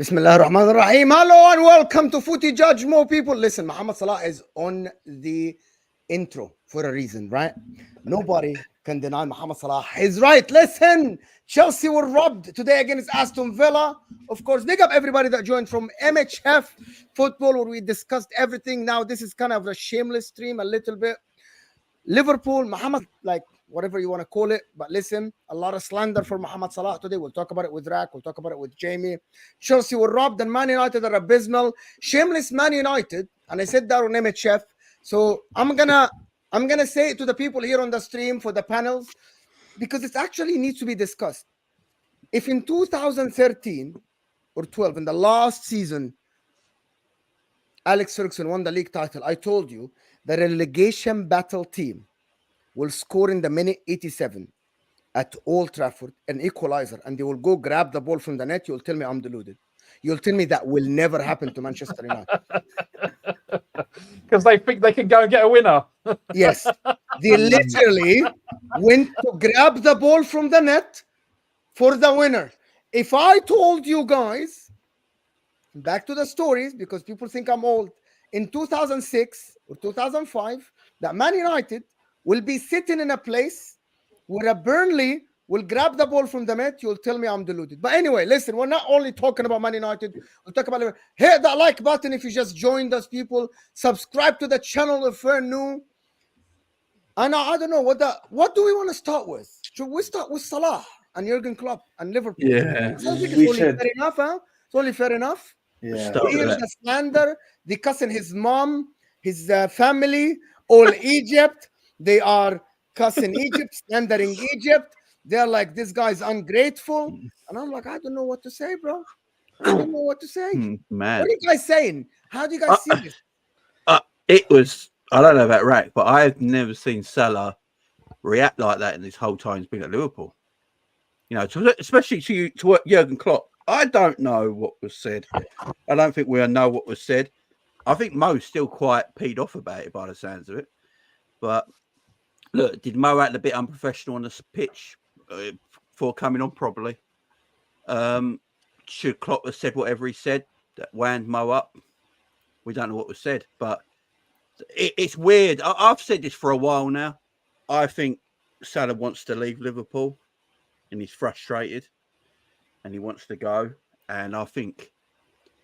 Bismillah ar-Rahman ar-Rahim. Hello and welcome to Footy Judge. More people. Listen, Muhammad Salah is on the intro for a reason, right? Nobody can deny Muhammad Salah is right. Listen, Chelsea were robbed today against Aston Villa. Of course, big up everybody that joined from MHF Football where we discussed everything. Now, this is kind of a shameless stream a little bit. Liverpool, Muhammad, like whatever you want to call it. But listen, a lot of slander for Muhammad Salah today. We'll talk about it with Rak. We'll talk about it with Jamie. Chelsea were robbed and Man United are abysmal. Shameless Man United. And I said that on MHF. So I'm gonna say it to the people here on the stream for the panels because it actually needs to be discussed. If in 2013 or 12, in the last season, Alex Ferguson won the league title, I told you the relegation battle team will score in the minute 87 at Old Trafford, an equalizer, and they will go grab the ball from the net. You'll tell me I'm deluded. You'll tell me that will never happen to Manchester United. Because they think they can go and get a winner. Yes. They literally went to grab the ball from the net for the winner. If I told you guys, back to the stories, because people think I'm old, in 2006 or 2005, that Man United will be sitting in a place where a Burnley will grab the ball from the net, you'll tell me I'm deluded. But anyway, listen, we're not only talking about Man United, we'll talk about Liverpool. Hit that like button if you just joined us, people. Subscribe to the channel if you're new. And I don't know, what do we want to start with? Should we start with Salah and Jurgen Klopp and Liverpool? Yeah, I think it's only fair enough, huh? It's only fair enough. Yeah. Here's the slander. They cussing his mom, his family, all Egypt. They are cussing Egypt, slandering Egypt. They're like, this guy's ungrateful. And I'm like, I don't know what to say, bro. I don't know what to say. Man. What are you guys saying? How do you guys see this? It was, I don't know about Rack, but I've never seen Salah react like that in this whole time he's been at Liverpool. You know, especially to Jurgen Klopp. I don't know what was said. I don't think we know what was said. I think Mo's still quite peed off about it by the sounds of it. But look, did Mo act a bit unprofessional on the pitch before coming on? Probably. Should Klopp have said whatever he said that wound Mo up? We don't know what was said, but it's weird. I've said this for a while now. I think Salah wants to leave Liverpool and he's frustrated and he wants to go. And I think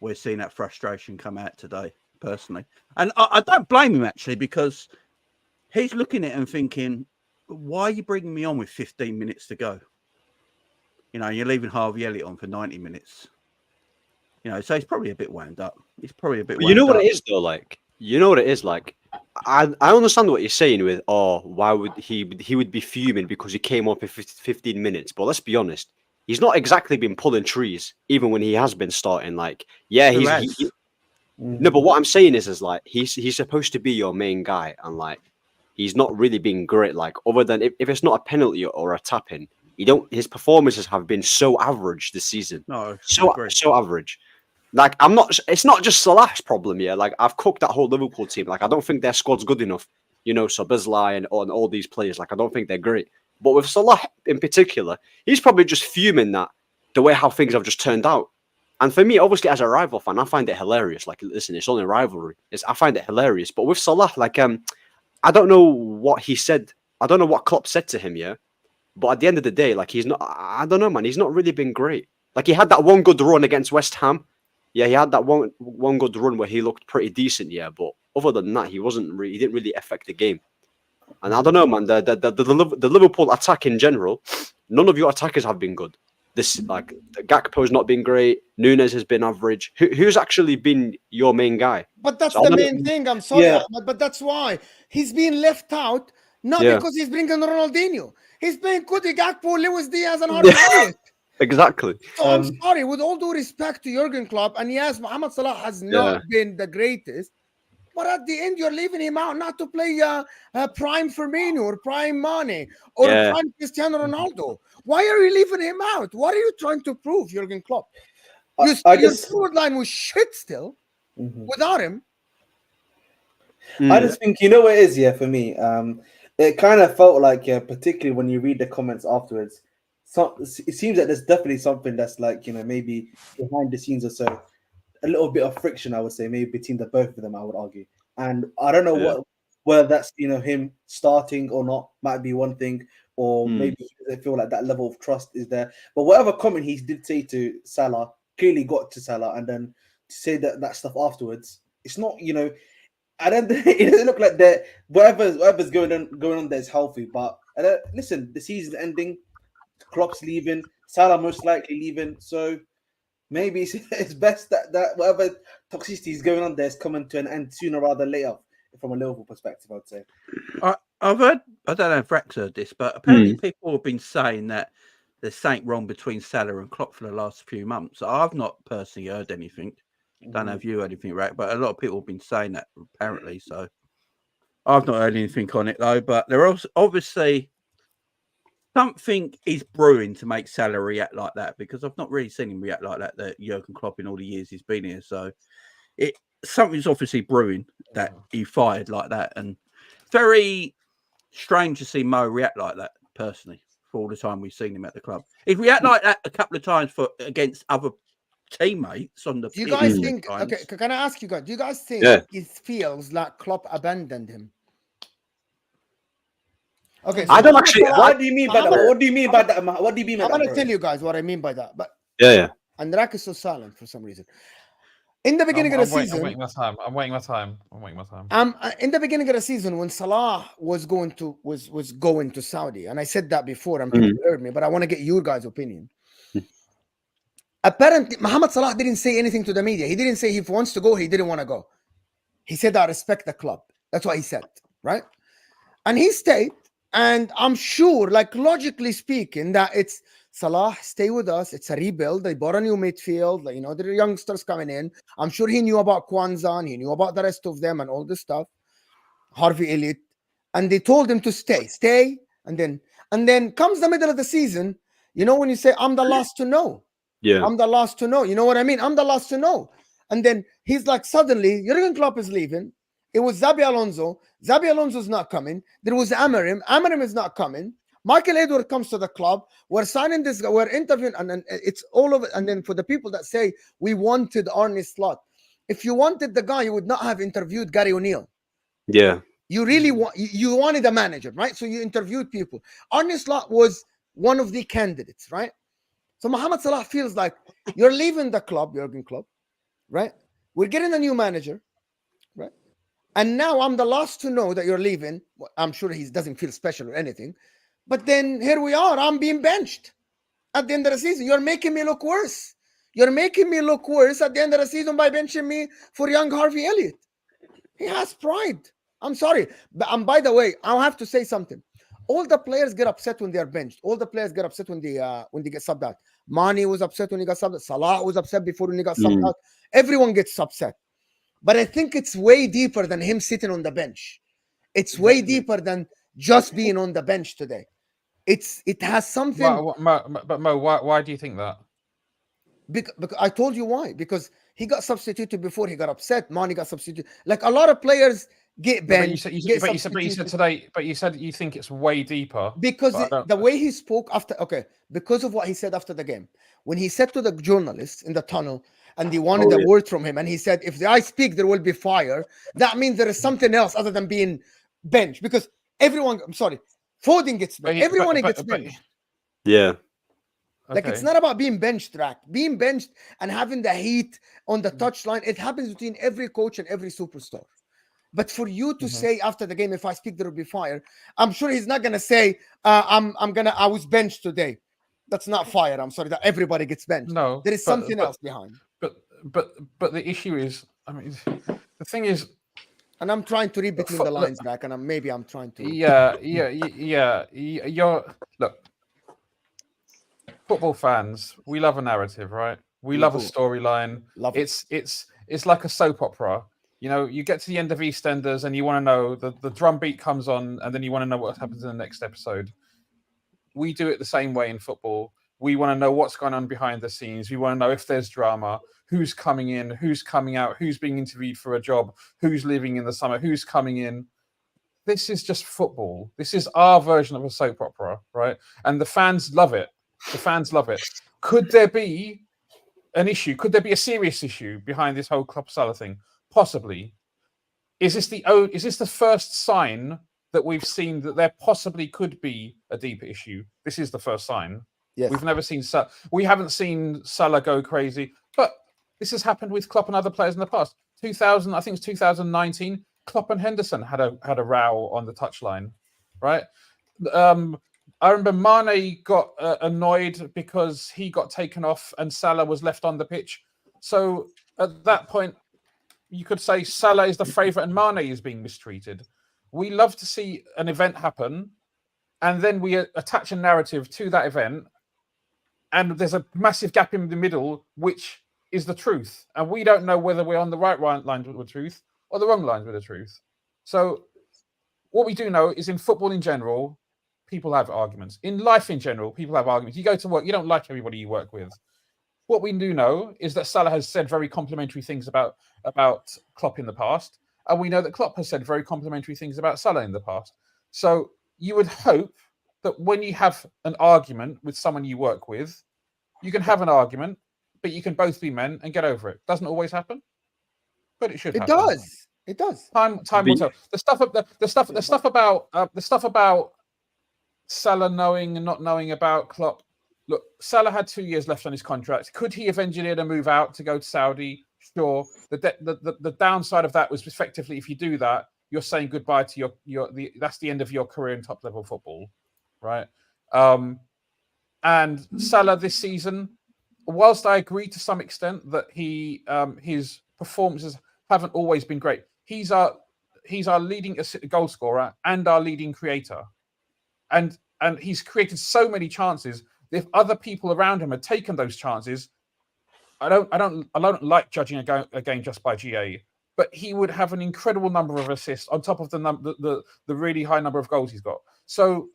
we're seeing that frustration come out today, personally. And I don't blame him, actually, because he's looking at it and thinking, why are you bringing me on with 15 minutes to go? You know, you're leaving Harvey Elliott on for 90 minutes. You know, so he's probably a bit wound up. He's probably a bit wound up. You know what it is, though? Like, you know what it is like? I understand what you're saying with, why would he would be fuming because he came on for 15 minutes. But let's be honest, he's not exactly been pulling trees, even when he has been starting. Like, yeah, no, but what I'm saying is like, he's supposed to be your main guy. And like, he's not really been great. Like, other than if it's not a penalty or a tap-in, his performances have been so average this season. No, so average. Like, it's not just Salah's problem, yeah. Like, I've cooked that whole Liverpool team. Like, I don't think their squad's good enough. You know, so Abysmal and all these players, like, I don't think they're great. But with Salah in particular, he's probably just fuming that the way how things have just turned out. And for me, obviously, as a rival fan, I find it hilarious. Like, listen, it's only a rivalry. I find it hilarious. But with Salah, like, I don't know what he said. I don't know what Klopp said to him, yeah. But at the end of the day, like, he's not. I don't know, man. He's not really been great. Like, he had that one good run against West Ham. Yeah, he had that one good run where he looked pretty decent, yeah. But other than that, he didn't really affect the game. And I don't know, man. The Liverpool attack in general, none of your attackers have been good. Like, Gakpo's not been great. Nunes has been average. Who's actually been your main guy? But that's the main thing. I'm sorry, Ahmed, but that's why he's being left out. Not because he's bringing Ronaldinho. He's playing Cody Gakpo, Luis Diaz, and Harvey Elliott. Exactly. So I'm sorry, with all due respect to Jurgen Klopp, and yes, Mohamed Salah has not been the greatest, but at the end, you're leaving him out not to play prime Firmino or prime Mane or prime Cristiano Ronaldo. Why are you leaving him out? What are you trying to prove, Jurgen Klopp? Your forward line was shit still without him. I just think, you know what it is, for me? It kind of felt like, particularly when you read the comments afterwards, it seems like there's definitely something that's like, you know, maybe behind the scenes or so, a little bit of friction, I would say, maybe between the both of them, I would argue. And I don't know whether that's, you know, him starting or not might be one thing, or maybe he doesn't feel like that level of trust is there. But whatever comment he did say to Salah clearly got to Salah, and then to say that stuff afterwards, it's not, you know, I don't. It doesn't look like that. Whatever's going on there is healthy. But listen, the season's ending. Klopp's leaving. Salah most likely leaving. So maybe it's best that whatever toxicity is going on there is coming to an end sooner rather than later. From a Liverpool perspective, I'd say. I've heard. I don't know if Rex heard this, but apparently people have been saying that there's something wrong between Salah and Klopp for the last few months. I've not personally heard anything. Don't know if you heard anything, Rex, but a lot of people have been saying that apparently. So I've not heard anything on it though. But there are obviously something is brewing to make Salah react like that, because I've not really seen him react like that Jurgen Klopp in all the years he's been here. So something's obviously brewing that he fired like that, and very strange to see Mo react like that personally for all the time we've seen him at the club. He'd react like that a couple of times against other teammates on the. Do you guys think? Okay, can I ask you guys? Do you guys think it feels like Klopp abandoned him? Okay, so I don't actually. What do you mean by that? What do you mean by that? What do you mean by that? I'm gonna tell you guys what I mean by that. But yeah. And Rak is so silent for some reason. In the beginning of the season, I'm waiting my time. in the beginning of the season, when Salah was going to Saudi, and I said that before, and people heard me, but I want to get your guys' opinion. Apparently, Mohamed Salah didn't say anything to the media. He didn't say he wants to go, he didn't want to go. He said, I respect the club. That's what he said, right? And he stayed, and I'm sure, like logically speaking, that it's Salah, stay with us. It's a rebuild. They bought a new midfield. You know, there are youngsters coming in. I'm sure he knew about Kwanzaa, and he knew about the rest of them and all this stuff. Harvey Elliott. And they told him to stay. And then comes the middle of the season. You know, when you say, I'm the last to know. Yeah. I'm the last to know. You know what I mean? I'm the last to know. And then he's like, suddenly, Jurgen Klopp is leaving. It was Xabi Alonso. Xabi Alonso's not coming. There was Amorim. Amorim is not coming. Michael Edward comes to the club. We're signing this guy. We're interviewing. And then it's all of it. And then for the people that say we wanted Arne Slot, if you wanted the guy, you would not have interviewed Gary O'Neill. Yeah. You really you wanted a manager, right? So you interviewed people. Arne Slot was one of the candidates, right? So Mohamed Salah feels like you're leaving the club, Jurgen Klopp, right? We're getting a new manager, right? And now I'm the last to know that you're leaving. I'm sure he doesn't feel special or anything. But then here we are. I'm being benched at the end of the season. You're making me look worse. You're making me look worse at the end of the season by benching me for young Harvey Elliott. He has pride. I'm sorry. And by the way, I'll have to say something. All the players get upset when they are benched. All the players get upset when they get subbed out. Mane was upset when he got subbed out. Salah was upset before when he got subbed out. Everyone gets upset. But I think it's way deeper than him sitting on the bench. It's way deeper than just being on the bench today. It has something. But Mo, why do you think that? Because I told you why. Because he got substituted before he got upset. Mane got substituted. Like a lot of players get benched. But you said today. But you said you think it's way deeper. Because the way he spoke after. Okay, because of what he said after the game, when he said to the journalists in the tunnel, and they wanted a word from him, and he said, "If I speak, there will be fire." That means there is something else other than being benched. Because everyone, I'm sorry, Foden gets benched. Everyone gets benched. Yeah. Like it's not about being benched, Rack. Being benched and having the heat on the touchline, it happens between every coach and every superstar. But for you to say after the game, if I speak, there will be fire. I'm sure he's not gonna say, I was benched today. That's not fire. I'm sorry that everybody gets benched. No, there is something else behind. But the issue is, I mean, the thing is, and I'm trying to read between the lines, Rack, and I'm trying to. Yeah. Look, football fans, we love a narrative, right? We love a storyline. It's like a soap opera. You know, you get to the end of EastEnders and you want to know the drum beat comes on, and then you want to know what happens in the next episode. We do it the same way in football. We want to know what's going on behind the scenes. We want to know if there's drama, who's coming in, who's coming out, who's being interviewed for a job, who's leaving in the summer, who's coming in. This is just football. This is our version of a soap opera, right? And the fans love it. The fans love it. Could there be an issue? Could there be a serious issue behind this whole Klopp Salah thing? Possibly. Is this the first sign that we've seen that there possibly could be a deeper issue? This is the first sign. Yes. We've never seen we haven't seen Salah go crazy, but this has happened with Klopp and other players in the past. 2000, I think it's 2019. Klopp and Henderson had a row on the touchline, right? I remember Mane got annoyed because he got taken off and Salah was left on the pitch. So at that point, you could say Salah is the favourite and Mane is being mistreated. We love to see an event happen, and then we attach a narrative to that event, and there's a massive gap in the middle, which is the truth. And we don't know whether we're on the right lines with the truth or the wrong lines with the truth. So what we do know is in football in general, people have arguments. In life in general, people have arguments. You go to work, you don't like everybody you work with. What we do know is that Salah has said very complimentary things about Klopp in the past. And we know that Klopp has said very complimentary things about Salah in the past. So you would hope that when you have an argument with someone you work with, you can have an argument, but you can both be men and get over it. Doesn't always happen, but it should happen. It does. Time will tell. The stuff about Salah knowing and not knowing about Klopp. Look, Salah had 2 years left on his contract. Could he have engineered a move out to go to Saudi? Sure. The downside of that was effectively, if you do that, you're saying goodbye to that's the end of your career in top level football, right? And Salah this season, whilst I agree to some extent that his performances haven't always been great, he's our leading goal scorer and our leading creator, and he's created so many chances. If other people around him had taken those chances, I don't like judging a game just by GA, but he would have an incredible number of assists on top of the really high number of goals he's got. So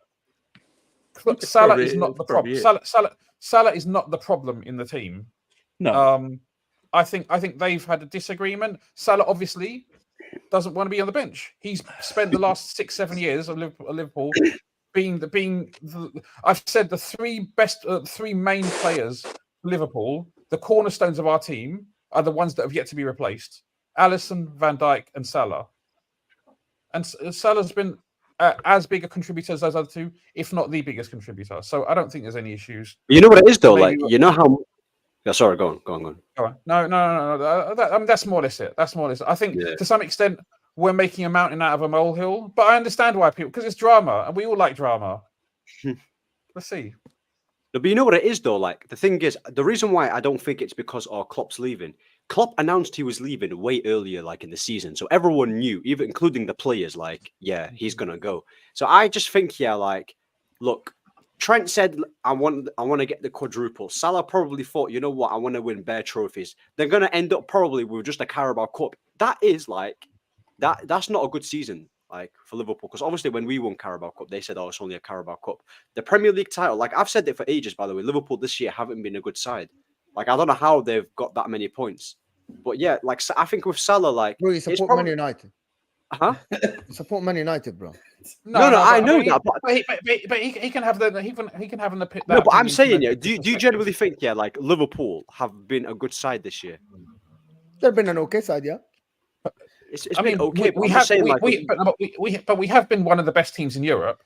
Salah is not the problem. Salah is not the problem in the team. No. I think they've had a disagreement. Salah obviously doesn't want to be on the bench. He's spent the last 6-7 years of Liverpool I've said the three main players for Liverpool, the cornerstones of our team, are the ones that have yet to be replaced: Alisson, Van Dijk, and Salah. And Salah's been as big a contributor as those other two, if not the biggest contributor. So I don't think there's any issues. You know what it is though, like you know how. Yeah, sorry, go on. No. That's more or less it. I think to some extent we're making a mountain out of a molehill, but I understand why people, because it's drama, and we all like drama. Let's see. No, but you know what it is though. Like the thing is, the reason why I don't think it's because Klopp's leaving. Klopp announced he was leaving way earlier, like in the season, so everyone knew, even including the players. Like, yeah, he's gonna go. So I just think, like, look. Trent said, I want to get the quadruple. Salah probably thought, you know what, I want to win bare trophies. They're going to end up probably with just a Carabao Cup. That is like, that's not a good season like for Liverpool. Because obviously when we won Carabao Cup, they said, oh, it's only a Carabao Cup. The Premier League title, like I've said it for ages, by the way, Liverpool this year haven't been a good side. Like, I don't know how they've got that many points. But yeah, like, I think with Salah, like... Bro, you support Man United. Huh? You support Man United, bro. No, I know that, but he can have he can have an opinion. No, but I'm saying, do you generally think, like Liverpool have been a good side this year? They've been an okay side, yeah. It's been okay. But we have been one of the best teams in Europe.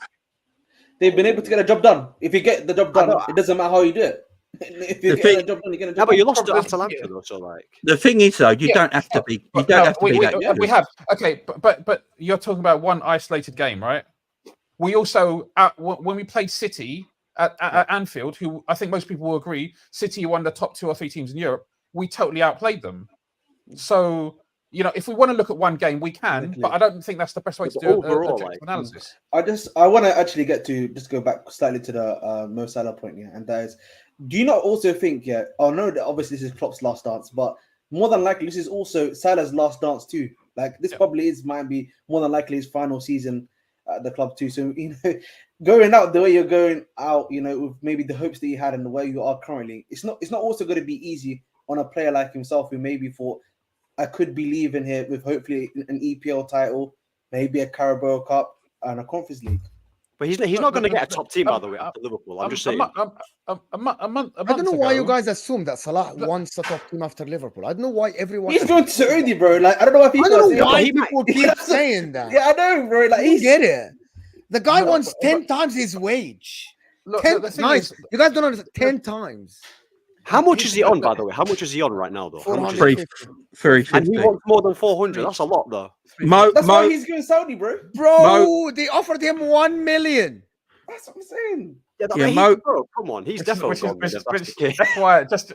They've been able to get a job done. If you get the job done, it doesn't matter how you do it. If you get the job done, you get a job done. But you lost to Atalanta, though, so like the thing is, though, you don't have to be. You don't have to be that good. We have but you're talking about one isolated game, right? We also when we played City at Anfield, who I think most people will agree, City are one of the top 2 or 3 teams in Europe. We totally outplayed them. So if we want to look at one game, we can, but I don't think that's the best way to do overall analysis. I want to actually go back slightly to the Mo Salah point, and that is, do you not also think, I know that obviously this is Klopp's last dance, but more than likely this is also Salah's last dance too. Like this probably might be more than likely his final season at the club too. So going out the way you're going out, with maybe the hopes that you had and the way you are currently, it's not also going to be easy on a player like himself who maybe thought, I could be leaving here with hopefully an EPL title, maybe a Carabao Cup and a Conference League. But he's not going to get a top team, by the way, after Liverpool. I'm just saying. A month I don't know why ago, you guys assume that Salah wants the top team after Liverpool. I don't know why everyone. He's going to Saudi, bro. Like I don't know why people. I don't know are why saying people keep saying that. Yeah, I know, bro. Like You he's get it. The guy No, wants but- 10 times his wage. look, 10 the thing nice. is, You guys don't understand. 10 times. How much is he on, by the way? How much is he on right now, though? How much is he? 450. And he 350. wants more than 400. That's a lot, though. that's why he's going Saudi, bro. Bro, they offered him 1 million. That's what I'm saying. Yeah, bro, come on. He's definitely gone. If that's the case. That's why, just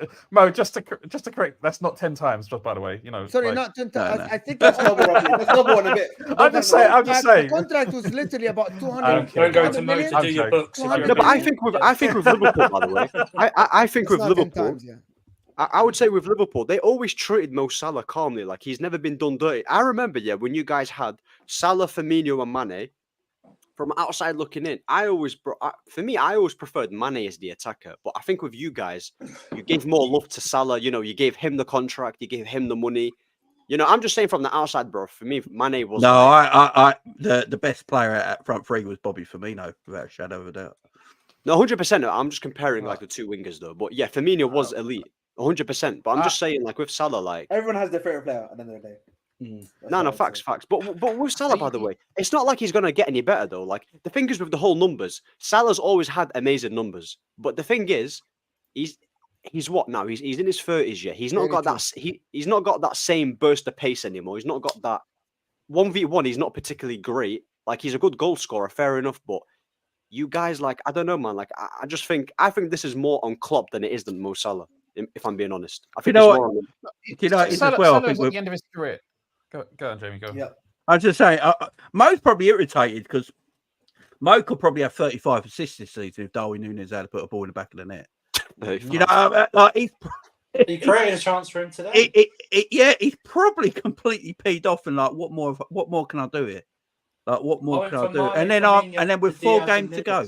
to correct, that's not 10 times, just by the way. You know, Sorry, like, not 10 No, times. no. I think That's double, roughly. That's double on a bit. I'm just saying. The contract was literally about 200. Okay. Don't go to 200 Mo million. to do your books. if 200 you're No, but gonna I do think it. with Liverpool, by the way, I think It's with not 10 Liverpool, times, yeah. I would say with Liverpool, they always treated Mo Salah calmly, like he's never been done dirty. I remember, when you guys had Salah, Firmino, and Mane. From outside looking in, I always preferred Mane as the attacker. But I think with you guys, you gave more love to Salah. You know, you gave him the contract, you gave him the money. You know, I'm just saying from the outside, bro. For me, Mane was The best player at front three was Bobby Firmino, without a shadow of a doubt. No, 100%. I'm just comparing like the two wingers though. But yeah, Firmino was elite, 100%. But I'm just saying, like with Salah, like Everyone has their favorite player at the end of the day. no, facts. But with Salah, by the way, it's not like he's gonna get any better though. Like the thing is with the whole numbers, Salah's always had amazing numbers. But the thing is, he's what now? He's in his 30s. Yeah, he's not got that. He's not got that same burst of pace anymore. He's not got that 1v1. He's not particularly great. Like he's a good goal scorer, fair enough. But you guys, like I don't know, man. Like I think this is more on Klopp than it is than Mo Salah. If I'm being honest, I think Salah, as well. Salah's at the end of his career. Go on, Jamie. Go. Yeah. I was just saying, Mo's probably irritated because Mo could probably have 35 assists this season if Darwin Núñez had to put a ball in the back of the net. You know, like He created a chance for him today. He's probably completely peed off and like, what more can I do here? Like, what more can I do? And then with 4 games to go.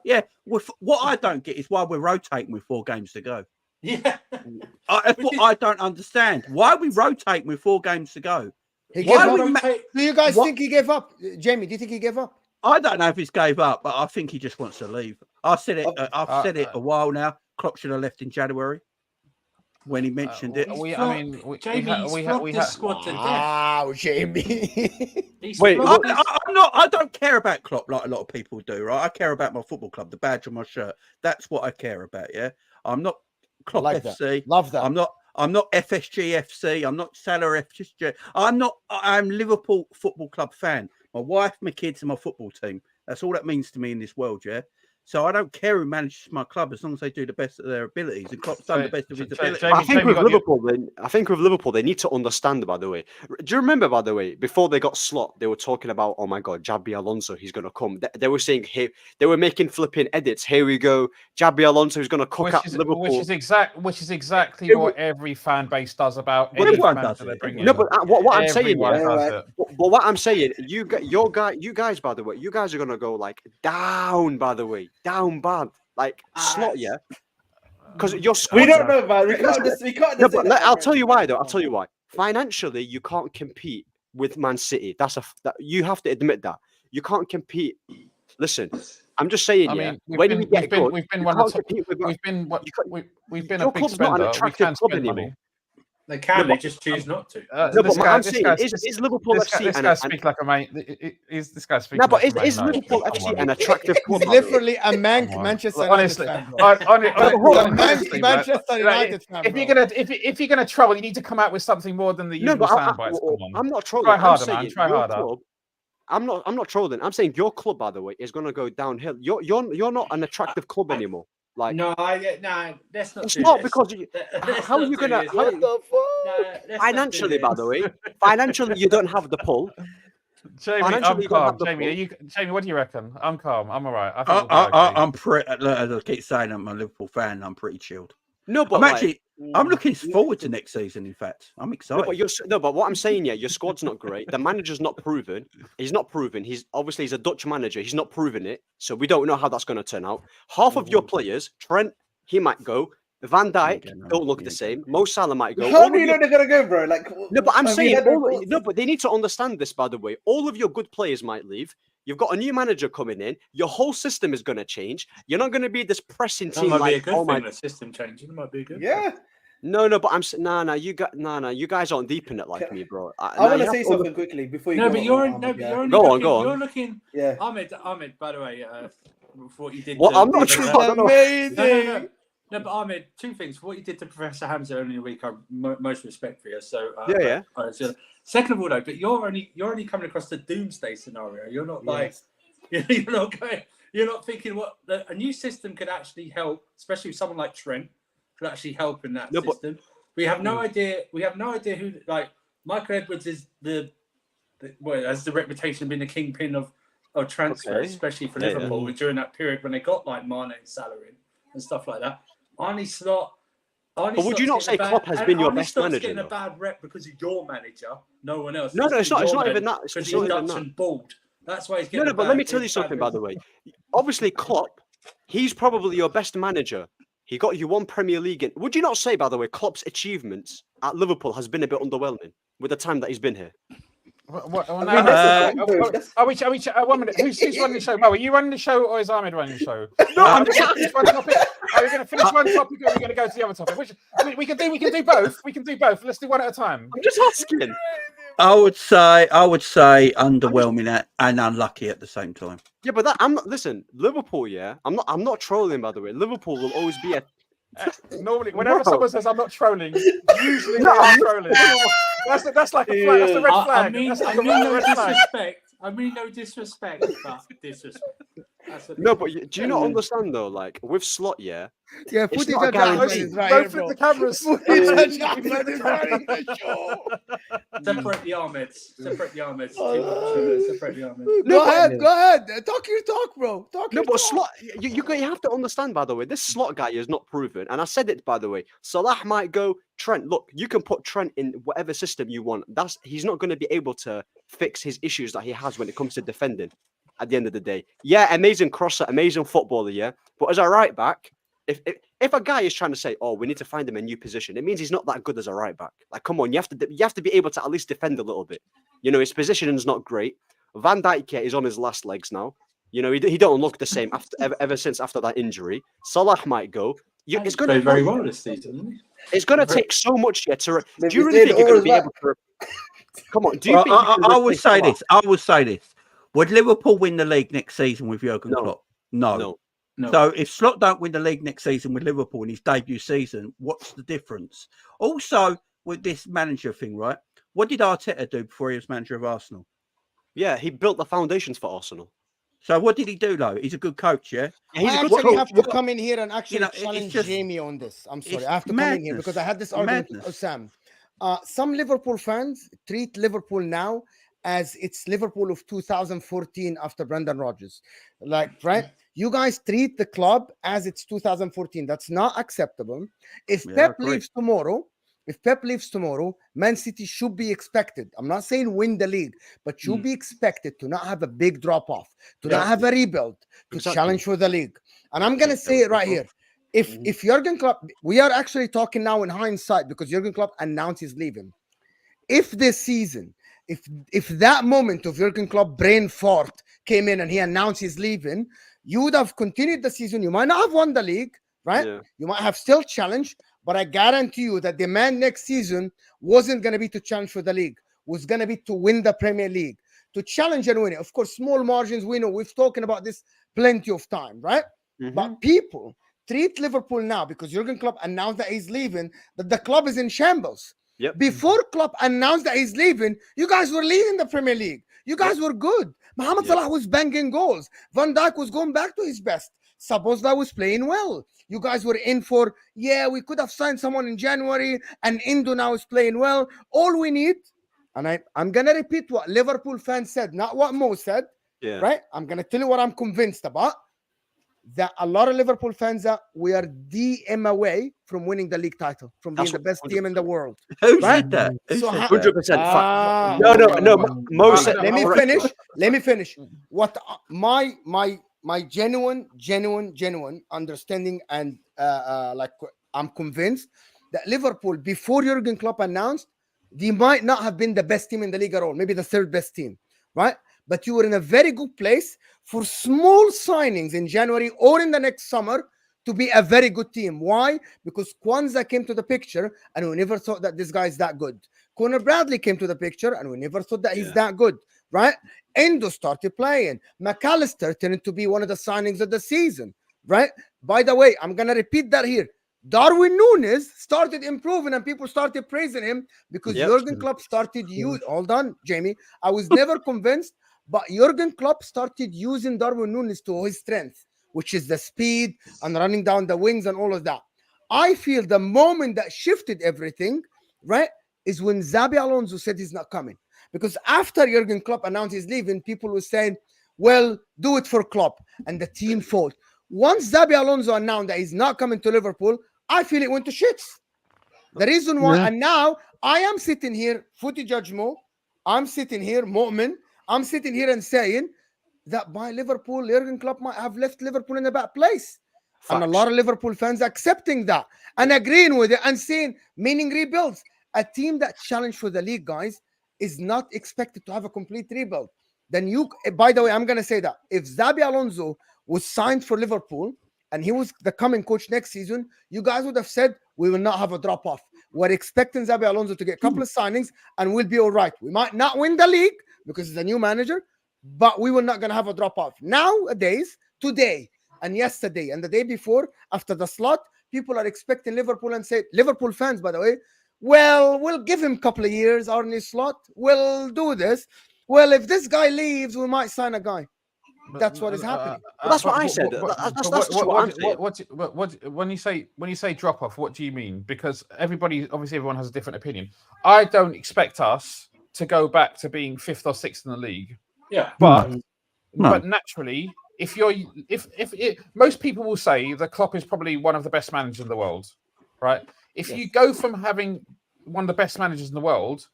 Yeah, what I don't get is why we're rotating with 4 games to go. Yeah, That's what I don't understand. Why are we rotating with 4 games to go? He gave Why up. would Do you guys think he gave up? Jamie, do you think he gave up? I don't know if he's gave up, but I think he just wants to leave. I've said it a while now. Klopp should have left in January when he mentioned it. Jamie, he's flogged this squad to death. Wow, Jamie. Wait, I don't care about Klopp like a lot of people do, right? I care about my football club, the badge on my shirt. That's what I care about. Yeah, I'm not Klopp like FC. That. Love that. I'm not FSG FC. I'm not Salah FSG. I'm Liverpool Football Club fan. My wife, my kids, and my football team. That's all that means to me in this world, yeah? So I don't care who manages my club as long as they do the best of their abilities. And Klopp's done the best of his abilities. I think with Liverpool, they need to understand, by the way. Do you remember, by the way, before they got Slot, they were talking about, oh my God, Xabi Alonso, he's going to come. They were saying, hey, they were making flipping edits. Here we go. Xabi Alonso is going to cook up Liverpool. Which is exactly what every fan base does about any manager they bring in. No, but what I'm saying, but what I'm saying, you guys, by the way, you guys are going to go like down, by the way. Down bad, like Slot, yeah. Because you're. We don't know, man. We can't. No, but I'll tell you why, though. I'll tell you why. Financially, you can't compete with Man City. You have to admit that you can't compete. Listen, I'm just saying. We've been a big spender. We can't spend money. They can. They just choose not to. No, but what I'm saying is Liverpool FC. This guy speaks like a mate. This guy speaks. No, but is Liverpool FC an attractive club? Literally a Manchester United. Honestly, Manchester United fan. If you're gonna trouble, you need to come out with something more than the usual soundbites. I'm not trolling. Try harder, man. Try harder. I'm not trolling. I'm saying your club, by the way, is going to go downhill. You're not an attractive club anymore. Like no, that's not. It's not because how are you gonna? Financially, by the way, financially you don't have the pull. Jamie, I'm calm. Jamie, what do you reckon? I'm calm. I'm all right. I'm pretty. As I keep saying, I'm a Liverpool fan. I'm pretty chilled. No, but I'm looking forward to next season. In fact, I'm excited. But what I'm saying, your squad's not great. The manager's not proven. He's not proven. He's a Dutch manager. He's not proven it. So we don't know how that's going to turn out. Half of your players, Trent, he might go. Van Dijk don't look the same. Mo Salah might go. How do you know they're gonna go, bro? Like no, but I'm saying but they need to understand this. By the way, all of your good players might leave. You've got a new manager coming in. Your whole system is going to change. You're not going to be this pressing team. That might like, be a good thing. The system changing. It might be a good thing. No, but you guys aren't deep in it like me, bro. I want to say something quickly before you go. But you're only go looking, on. You're looking. Yeah. Ahmed, by the way, for what you did. Well, I'm not sure. Amazing. No, but Ahmed, two things. For what you did to Professor Hamza earlier in the week, I most respect for you. So second of all, though, but you're only coming across the doomsday scenario. You're not you're not thinking what a new system could actually help, especially with someone like Trent could actually help in that system. We have no idea. We have no idea who. Like Michael Edwards is has the reputation of being the kingpin of transfers, especially for Liverpool during that period when they got like Mane and Salah in and stuff like that. Arne Slot. But would you not say Klopp has been your best manager? Getting a bad rep because of your manager, no one else. No, it's not. It's not even that. Because he's Dutch and bald. That's why he's getting. No, but let me tell you something. By the way, obviously Klopp, he's probably your best manager. He got you one Premier League. Would you not say, by the way, Klopp's achievements at Liverpool has been a bit underwhelming with the time that he's been here? One minute. Who's running the show? Mo, are you running the show or is Ahmed running the show? No, I'm just one topic. Are we going to finish one topic or are we going to go to the other topic? We can do both. We can do both. Let's do one at a time. I'm just asking. I would say underwhelming and unlucky at the same time. Yeah, but listen, Liverpool, I'm not trolling, by the way. Liverpool will always be a normally whenever someone says I'm not trolling, usually I'm trolling. That's like a flag, that's a red flag. I mean no disrespect, but disrespect. No, but do you not understand though? Like with Slot, Footy not a Judge guarantee. is right Don't here, flip bro. the cameras. Footy Judge Ahmed is running the show. Separate the Ahmeds. Separate the Ahmeds. Separate the Ahmeds. Go ahead. Talk your talk, bro. But Slot, you have to understand, by the way, this Slot guy is not proven. And I said it, by the way. Salah might go. Trent, look, you can put Trent in whatever system you want. He's not going to be able to fix his issues that he has when it comes to defending. At the end of the day, amazing crosser, amazing footballer, but as a right back, if a guy is trying to say, "Oh, we need to find him a new position," it means he's not that good as a right back. Like, come on, you have to be able to at least defend a little bit. You know, his positioning's not great. Van Dijk is on his last legs now. You know, he don't look the same ever since after that injury. Salah might go. It's going to very well this season, isn't he? It's going to take so much to. Do you really think you're going to be able to? Come on, do you think? I would say this. I would say this. Would Liverpool win the league next season with Jurgen Klopp? No. So if Slot don't win the league next season with Liverpool in his debut season, what's the difference? Also, with this manager thing, right? What did Arteta do before he was manager of Arsenal? Yeah, he built the foundations for Arsenal. So what did he do, though? He's a good coach, yeah? He's a good coach. I have to come in here and actually challenge Jamie on this. I'm sorry. I have to come in here because I had this argument with Osam. Some Liverpool fans treat Liverpool now as it's Liverpool of 2014 after Brendan Rodgers. Like, right? You guys treat the club as it's 2014. That's not acceptable. If Pep leaves tomorrow, Man City should be expected. I'm not saying win the league, but should be expected to not have a big drop-off, to not have a rebuild, to challenge for the league. And I'm going to say it right here. If Jurgen Klopp, we are actually talking now in hindsight because Jurgen Klopp announced he's leaving. If this season, if that moment of Jurgen Klopp brain fart came in and he announced he's leaving, you would have continued the season. You might not have won the league, right? Yeah. You might have still challenged, but I guarantee you that the man next season wasn't going to be to challenge for the league, was going to be to win the Premier League, to challenge and win it. Of course, small margins, we know. We've spoken about this plenty of time, right? But people treat Liverpool now because Jurgen Klopp announced that he's leaving, that the club is in shambles. Yep. Before Klopp announced that he's leaving, you guys were leading the Premier League. You guys were good. Mohamed Salah was banging goals. Van Dijk was going back to his best. Szoboszlai was playing well. You guys were in for, we could have signed someone in January, and Enzo now is playing well. All we need, and I'm going to repeat what Liverpool fans said, not what Mo said, right? I'm going to tell you what I'm convinced about. That a lot of Liverpool fans we are DM away from winning the league title, from being the best team in the world. Who said that? 100%. No. Mo said. Let me finish. What my genuine understanding and like I'm convinced that Liverpool before Jurgen Klopp announced they might not have been the best team in the league at all, maybe the third best team, right? but you were in a very good place for small signings in January or in the next summer to be a very good team. Why? Because Kwanzaa came to the picture and we never thought that this guy is that good. Conor Bradley came to the picture and we never thought that he's that good, right? Enzo started playing. McAllister turned to be one of the signings of the season, right? By the way, I'm going to repeat that here. Darwin Núñez started improving and people started praising him because Jurgen Klopp started hold on, Jamie. I was never convinced, but Jurgen Klopp started using Darwin Núñez to his strength, which is the speed and running down the wings and all of that. I feel the moment that shifted everything, right, is when Xabi Alonso said he's not coming. Because after Jurgen Klopp announced he's leaving, people were saying, well, do it for Klopp. And the team folded. Once Xabi Alonso announced that he's not coming to Liverpool, I feel it went to shits. The reason why, and now I am sitting here, Footy Judge Mo, I'm sitting here, Mu'min, I'm sitting here and saying that by Liverpool, Jurgen Klopp might have left Liverpool in a bad place. Facts. And a lot of Liverpool fans accepting that and agreeing with it and saying, meaning rebuilds. A team that challenged for the league, guys, is not expected to have a complete rebuild. Then you, by the way, I'm going to say that if Xabi Alonso was signed for Liverpool and he was the coming coach next season, you guys would have said, we will not have a drop-off. We're expecting Xabi Alonso to get a couple of signings and we'll be all right. We might not win the league because he's a new manager, but we were not going to have a drop-off. Nowadays, today and yesterday and the day before, after the slot, people are expecting Liverpool and say, Liverpool fans, by the way, well, we'll give him a couple of years, Arne Slot. We'll do this. Well, if this guy leaves, we might sign a guy. That's what is happening. That's what I said. When you say drop off, what do you mean? Because everyone has a different opinion. I don't expect us to go back to being 5th or 6th in the league. Yeah, but naturally, most people will say that Klopp is probably one of the best managers in the world, right? If you go from having one of the best managers in the world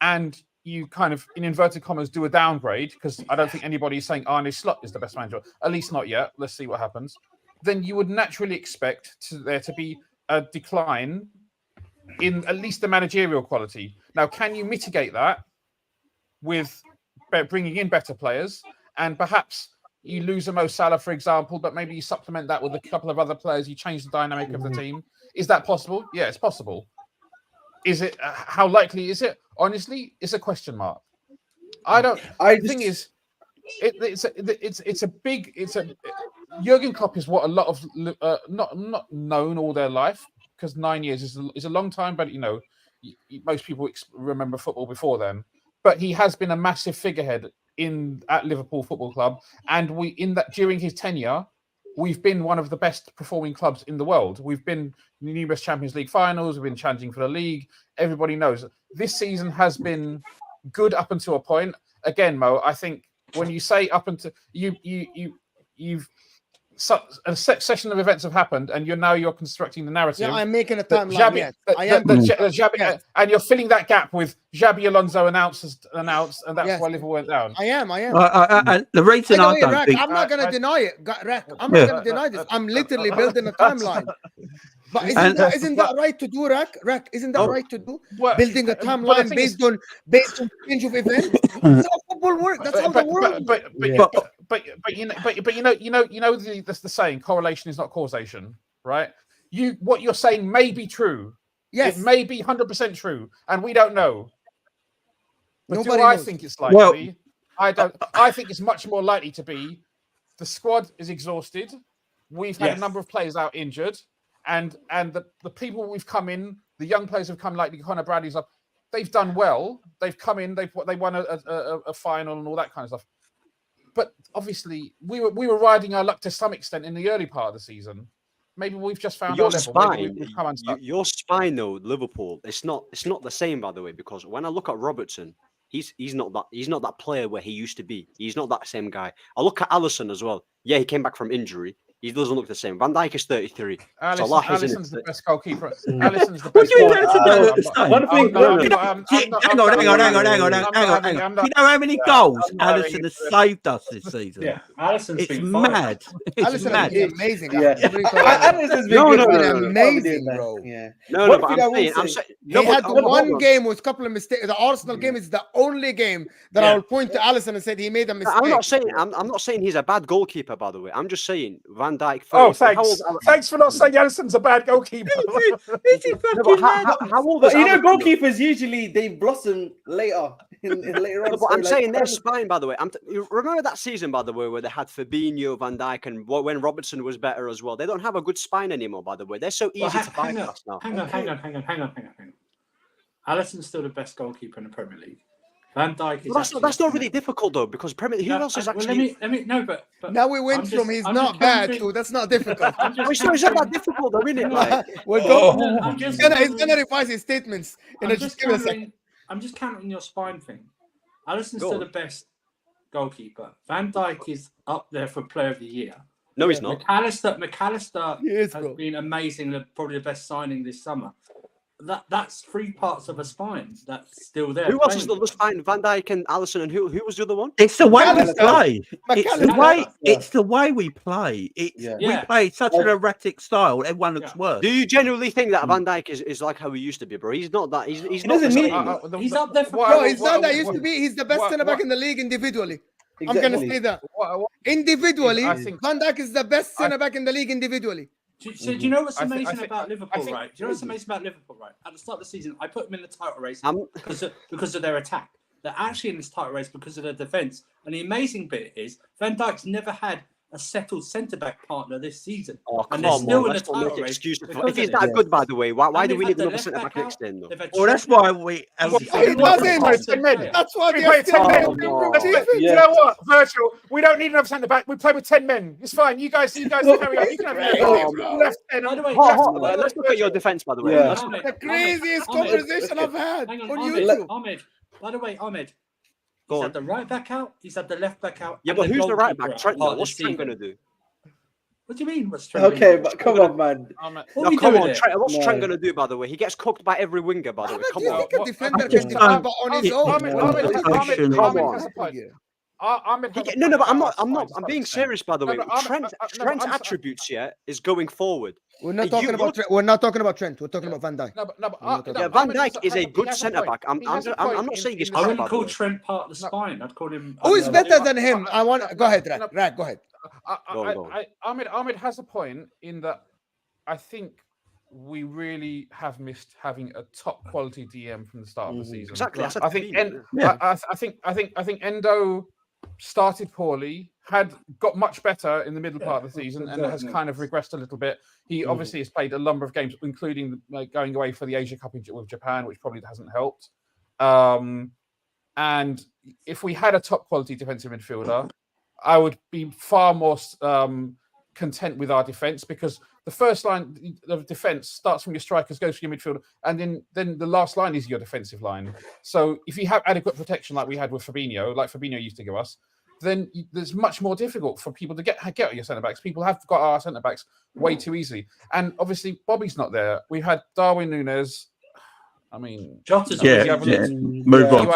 and you kind of, in inverted commas, do a downgrade, because I don't think anybody is saying Arne Slot is the best manager, at least not yet. Let's see what happens. Then you would naturally expect there to be a decline in at least the managerial quality. Now, can you mitigate that with bringing in better players? And perhaps you lose a Mo Salah, for example, but maybe you supplement that with a couple of other players. You change the dynamic of the team. Is that possible? Yeah, it's possible. Is it? How likely is it? Honestly, it's a question mark. The thing is, Jurgen Klopp is what a lot of not known all their life, because 9 years is a long time. But most people remember football before then. But he has been a massive figurehead at Liverpool Football Club, and during his tenure, we've been one of the best performing clubs in the world. We've been in numerous Champions League finals. We've been challenging for the league. Everybody knows this season has been good up until a point. Again, Mo, I think when you say up until you've a session of events have happened, and you're constructing the narrative. Yeah, I'm making a timeline. And you're filling that gap with Xabi Alonso announced, and that's why Liverpool went down. I am. And the reason I don't think I'm not going to deny it. I'm not going to deny this. I'm literally building a timeline. But isn't that right to do, Rack? Isn't that right to do? Building a timeline based on change of events. That's how football works. That's how the world. But the saying, correlation is not causation, right? What you're saying may be true. Yes, it may be 100% true, and we don't know. But Nobody I knows. think it's likely? I don't. I think it's much more likely to be the squad is exhausted. We've had a number of players out injured. And the people we've come in, the young players have come like Conor Bradley's up. They've done well. They've come in. They won a final and all that kind of stuff. But obviously, we were riding our luck to some extent in the early part of the season. Maybe we've just found our level. Maybe we've come unstuck. Your spine, though, Liverpool. It's not the same, by the way, because when I look at Robertson, he's not that player where he used to be. He's not that same guy. I look at Alisson as well. Yeah, he came back from injury, He doesn't look the same. Van Dijk is 33. Salah is Alisson's the best goalkeeper. Alisson's the What best do you goalkeeper. One thing, hang on. Do you know how many goals Alisson has saved us this season? Yeah, Alisson's It's been mad. It's Alisson mad. is amazing. Yeah. Alisson's been No, good. no, for no, them. no, no. amazing, bro. Yeah. No, One but thing I I'm will saying, say- He had hold one on. game with a couple of mistakes. The Arsenal game is the only game that I will point to Alisson and said he made a mistake. I'm not saying he's a bad goalkeeper, by the way. I'm just saying Van Dijk. Oh, 33. thanks. Thanks for not saying Alisson's a bad goalkeeper. This is fucking mad. How old But is you know, Alisson? goalkeepers usually they blossom later. Later on. No, but I'm saying their spine, by the way. You remember that season, by the way, where they had Fabinho, Van Dijk, and when Robertson was better as well. They don't have a good spine anymore, by the way. They're so easy to bypass now. Hang on. Alisson's still the best goalkeeper in the Premier League. Van Dijk is. That's not really difficult though, because who else is actually? Let me. No, but now we went from he's not bad to that's not difficult. It's not that difficult, though, isn't it? Like, We're going. He's gonna revise his statements. I'm just counting your spine thing. Alisson's still the best goalkeeper. Van Dijk is up there for Player of the Year. no, he's not. McAllister He is, has bro. been amazing. Probably the best signing this summer. That's 3 parts of a spine that's still there. Who else is the spine? Van Dijk and Alisson, and who was the other one? It's the way we McAllister. play. McAllister. It's the way we play. We play such an erratic style. Everyone looks worse. Do you genuinely think that Van Dijk is like how he used to be, bro? He's not that. He's not. doesn't the need- same. He's up there for. Bro, he's not that used to be. He's the best centre back in the league individually. I'm gonna say that. Individually, I think- Van Dijk is the best centre back in the league individually. Do you know what's I amazing think- about Liverpool, think- right? Do you know what's amazing about Liverpool, right? At the start of the season, I put them in the title race I'm- because of their attack. They're actually in this title race because of their defence. And the amazing bit is Van Dijk's never had a settled centre-back partner this season. Oh, and come they're on, still in let's the not title make race. excuses. because If he's of that this. good, by the way, why And do they've we had need their another left centre back back next out, then, though? they've had Well, that's Trent why out. we. He doesn't. Ten men. That's why We they're play 10 men. still. You know what, Virgil? We don't need another centre back. We play with 10 men. It's fine. You guys carry on. You can have your left 10. By the way, Let's look at your defence, by the way. Yeah. Let's- Ahmed, The craziest Ahmed, conversation I've had hang on on, YouTube. Ahmed. By the way, Ahmed. Go He's on. had the right back out. He's had the left back out. Yeah, and but who's the right goalkeeper back? Trent. part What's this Trent season. going to do? What do you mean? What's Trent? Okay, gonna do? but come on, man. What No, are we come doing on, here? Trent. What's No. Trent going to do, by the way? He gets cooked by every winger, by the way. Ahmed, Come do you on. think a defender I'm can just defend on his own? Ahmed has a point. Ahmed has a No, but point. I'm being serious, by the way. No, but Trent's I'm- attributes here is going forward. We're not You- talking about Trent. We're not talking about Trent. We're talking about Van Dijk. Yeah, Van Dijk is a good centre back. I'm not saying he's I crap, wouldn't by the call way. Trent part of the spine. I'd call him. Who is better than him? I want. Go ahead, Rag. Go ahead. Go on. Ahmed has a point in that I think we really have missed having a top quality DM from the start of the season. Exactly. That's I think Yeah. I think Endo started poorly, got much better in the middle part of the season, and has kind of regressed a little bit. He obviously has played a number of games, including going away for the Asia Cup with Japan, which probably hasn't helped. And if we had a top quality defensive midfielder, I would be far more content with our defense, because the first line of defense starts from your strikers, goes to your midfielder, and then the last line is your defensive line. So if you have adequate protection like we had with Fabinho, like Fabinho used to give us, then there's much more difficult for people to get at your centre backs. People have got our centre backs way too easily, and obviously Bobby's not there. We had Darwin Núñez. I mean, Jota's Move on.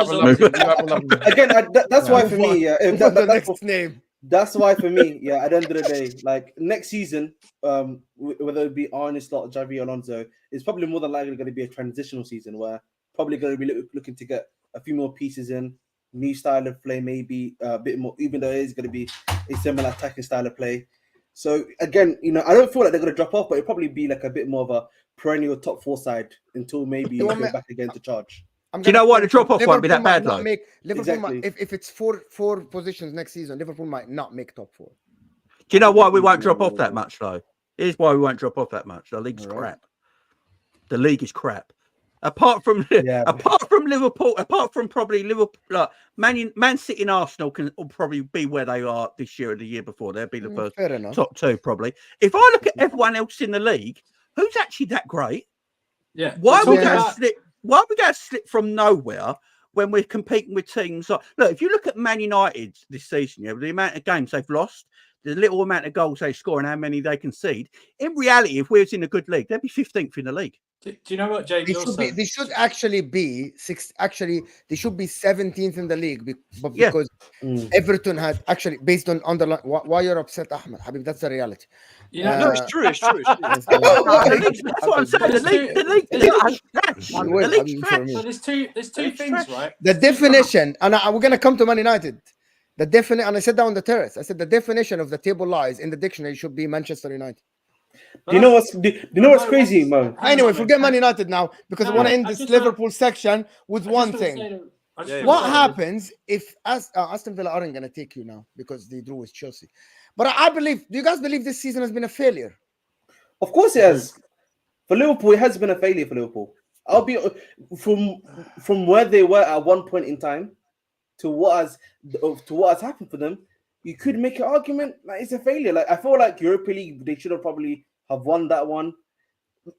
Again, that's why for me, yeah. If What's the next name? That's why for me, yeah. At the end of the day, like next season, whether it be Arne Slot, Javi Alonso, it's probably more than likely going to be a transitional season where probably going to be looking to get a few more pieces in, new style of play, maybe a bit more. Even though it is going to be a similar attacking style of play. So again, I don't feel like they're going to drop off, but it'll probably be like a bit more of a perennial top 4 side until maybe go back again to charge. Do you know what? The drop off won't be that bad, though. Liverpool might, if it's four positions next season, Liverpool might not make top 4. Do you know why we won't drop off that much, though? Here's why we won't drop off that much. The league's crap. The league is crap. Apart from Liverpool, apart from probably Liverpool, like Man City and Arsenal will probably be where they are this year or the year before. They'll be the first top 2 probably. If I look at everyone else in the league, who's actually that great? Yeah. Why are we going to slip from nowhere when we're competing with teams? Look, if you look at Man United this season, the amount of games they've lost, the little amount of goals they score and how many they concede. In reality, if we was in a good league, they'd be 15th in the league. Do you know what, Jamie? They should actually be six. Actually, they should be 17th in the league, but because Everton had actually based on underlying. Why you're upset, Ahmed? Habib, that's the reality. Yeah, no, it's true. It's true. That's what I'm saying. The league's trash. So there's two things, right? The definition, and we're gonna come to Man United. The definition, and I said that on the terrace. I said the definition of the table lies in the dictionary should be Manchester United. Do you know what's crazy, Mo? Anyway, forget Man United now because I want to end this Liverpool section with one thing. What happens if Aston Villa aren't going to take you now because they drew with Chelsea? But I believe, do you guys believe this season has been a failure? Of course it has. For Liverpool, it has been a failure for Liverpool. I'll be from where they were at one point in time to what has happened for them. You could make an argument that it's a failure. Like I feel like Europa League, they should have probably have won that one.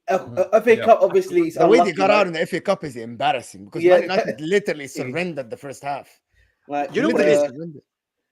FA Cup, obviously, the way they got out in the FA Cup is embarrassing because Man United literally surrendered the first half. Like you know what it is.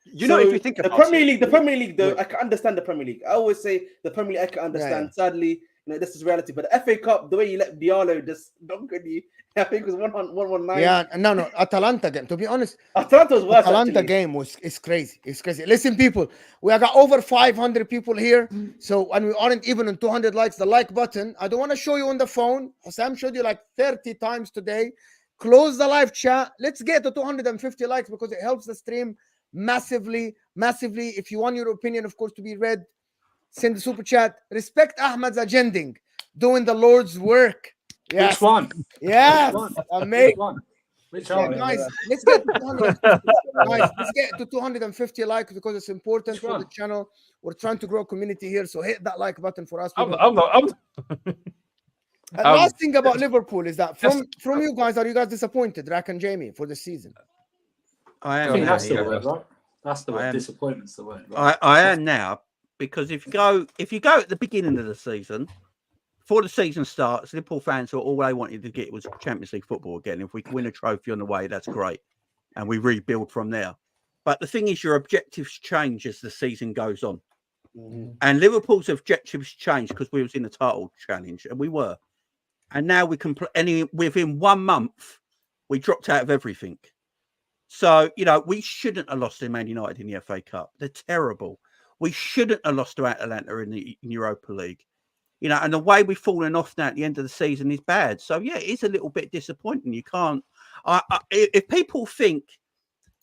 You know, if you think about the Premier League, though, I can understand the Premier League. I always say the Premier League I can understand. Yeah. Sadly, this is reality. But the FA Cup, the way you let Diallo just dunk on you, I think it was 119. Yeah, no. Atalanta game. To be honest, Atalanta was worse. Atalanta game is crazy. It's crazy. Listen, people, we got over 500 people here. So, and we aren't even on 200 likes. The like button. I don't want to show you on the phone. Sam showed you like 30 times today. Close the live chat. Let's get to 250 likes because it helps the stream massively. If you want your opinion, of course, to be read, send the super chat. Respect Ahmed's agending, doing the Lord's work. Yes. Which one? Yeah, amazing. Which one? Guys, let's get to 250. Guys, let's get to 250 likes because it's important for the channel. We're trying to grow a community here, so hit that like button for us. Last thing about Liverpool is that from you guys, are you guys disappointed, Rack and Jamie, for the season? I think that's the word, right? That's the word. Disappointment's the word. Right? I am now because if you go at the beginning of the season. Before the season starts, Liverpool fans all they wanted to get was Champions League football again. If we can win a trophy on the way, that's great. And we rebuild from there. But the thing is, your objectives change as the season goes on. Mm-hmm. And Liverpool's objectives changed because we was in the title challenge, and we were. And now we can within 1 month, we dropped out of everything. So, we shouldn't have lost to Man United in the FA Cup. They're terrible. We shouldn't have lost to Atalanta in the Europa League. And the way we've fallen off now at the end of the season is bad. So, yeah, it is a little bit disappointing. You can't... if people think...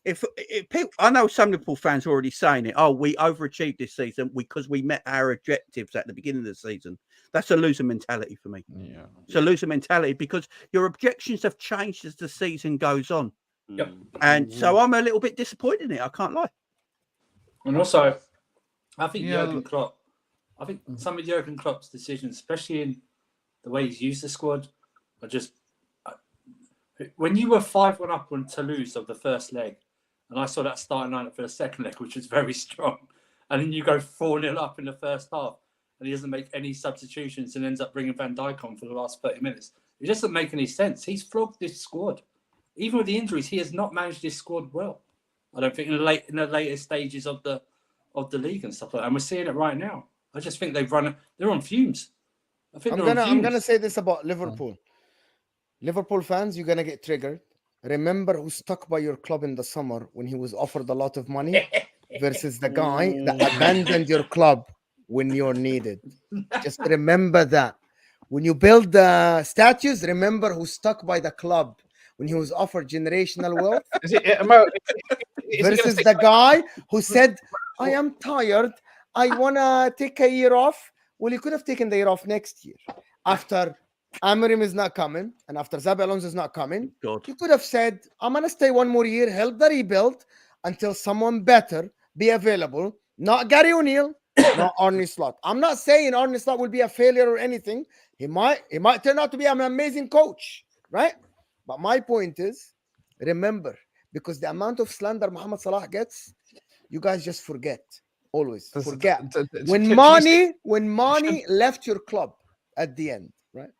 If people, I know some Liverpool fans are already saying it, we overachieved this season because we met our objectives at the beginning of the season. That's a loser mentality for me. Yeah. It's a loser mentality because your objections have changed as the season goes on. Yep. And so I'm a little bit disappointed in it. I can't lie. And also, I think Jurgen Klopp... I think some of Jurgen Klopp's decisions, especially in the way he's used the squad, are just... When you were 5-1 up on Toulouse of the first leg, and I saw that starting lineup for the second leg, which was very strong, and then you go 4-0 up in the first half, and he doesn't make any substitutions and ends up bringing Van Dijk on for the last 30 minutes. It doesn't make any sense. He's flogged this squad. Even with the injuries, he has not managed this squad well. I don't think in the later stages of the league and stuff like that. And we're seeing it right now. I just think they're on fumes. I'm gonna say this about Liverpool. Liverpool fans, you're gonna get triggered. Remember who stuck by your club in the summer when he was offered a lot of money versus the guy that abandoned your club when you're needed. Just remember that. When you build the statues, remember who stuck by the club when he was offered generational wealth versus the guy who said, I am tired. I want to take a year off. Well, you could have taken the year off next year. After Amorim is not coming and after Xabi Alonso is not coming, you could have said, I'm going to stay 1 more year, help the rebuild until someone better be available. Not Gary O'Neill, not Arne Slot. I'm not saying Arne Slot will be a failure or anything. He might turn out to be an amazing coach, right? But my point is, remember, because the amount of slander Mohamed Salah gets, you guys just forget. Always forget when Mane left your club at the end, right?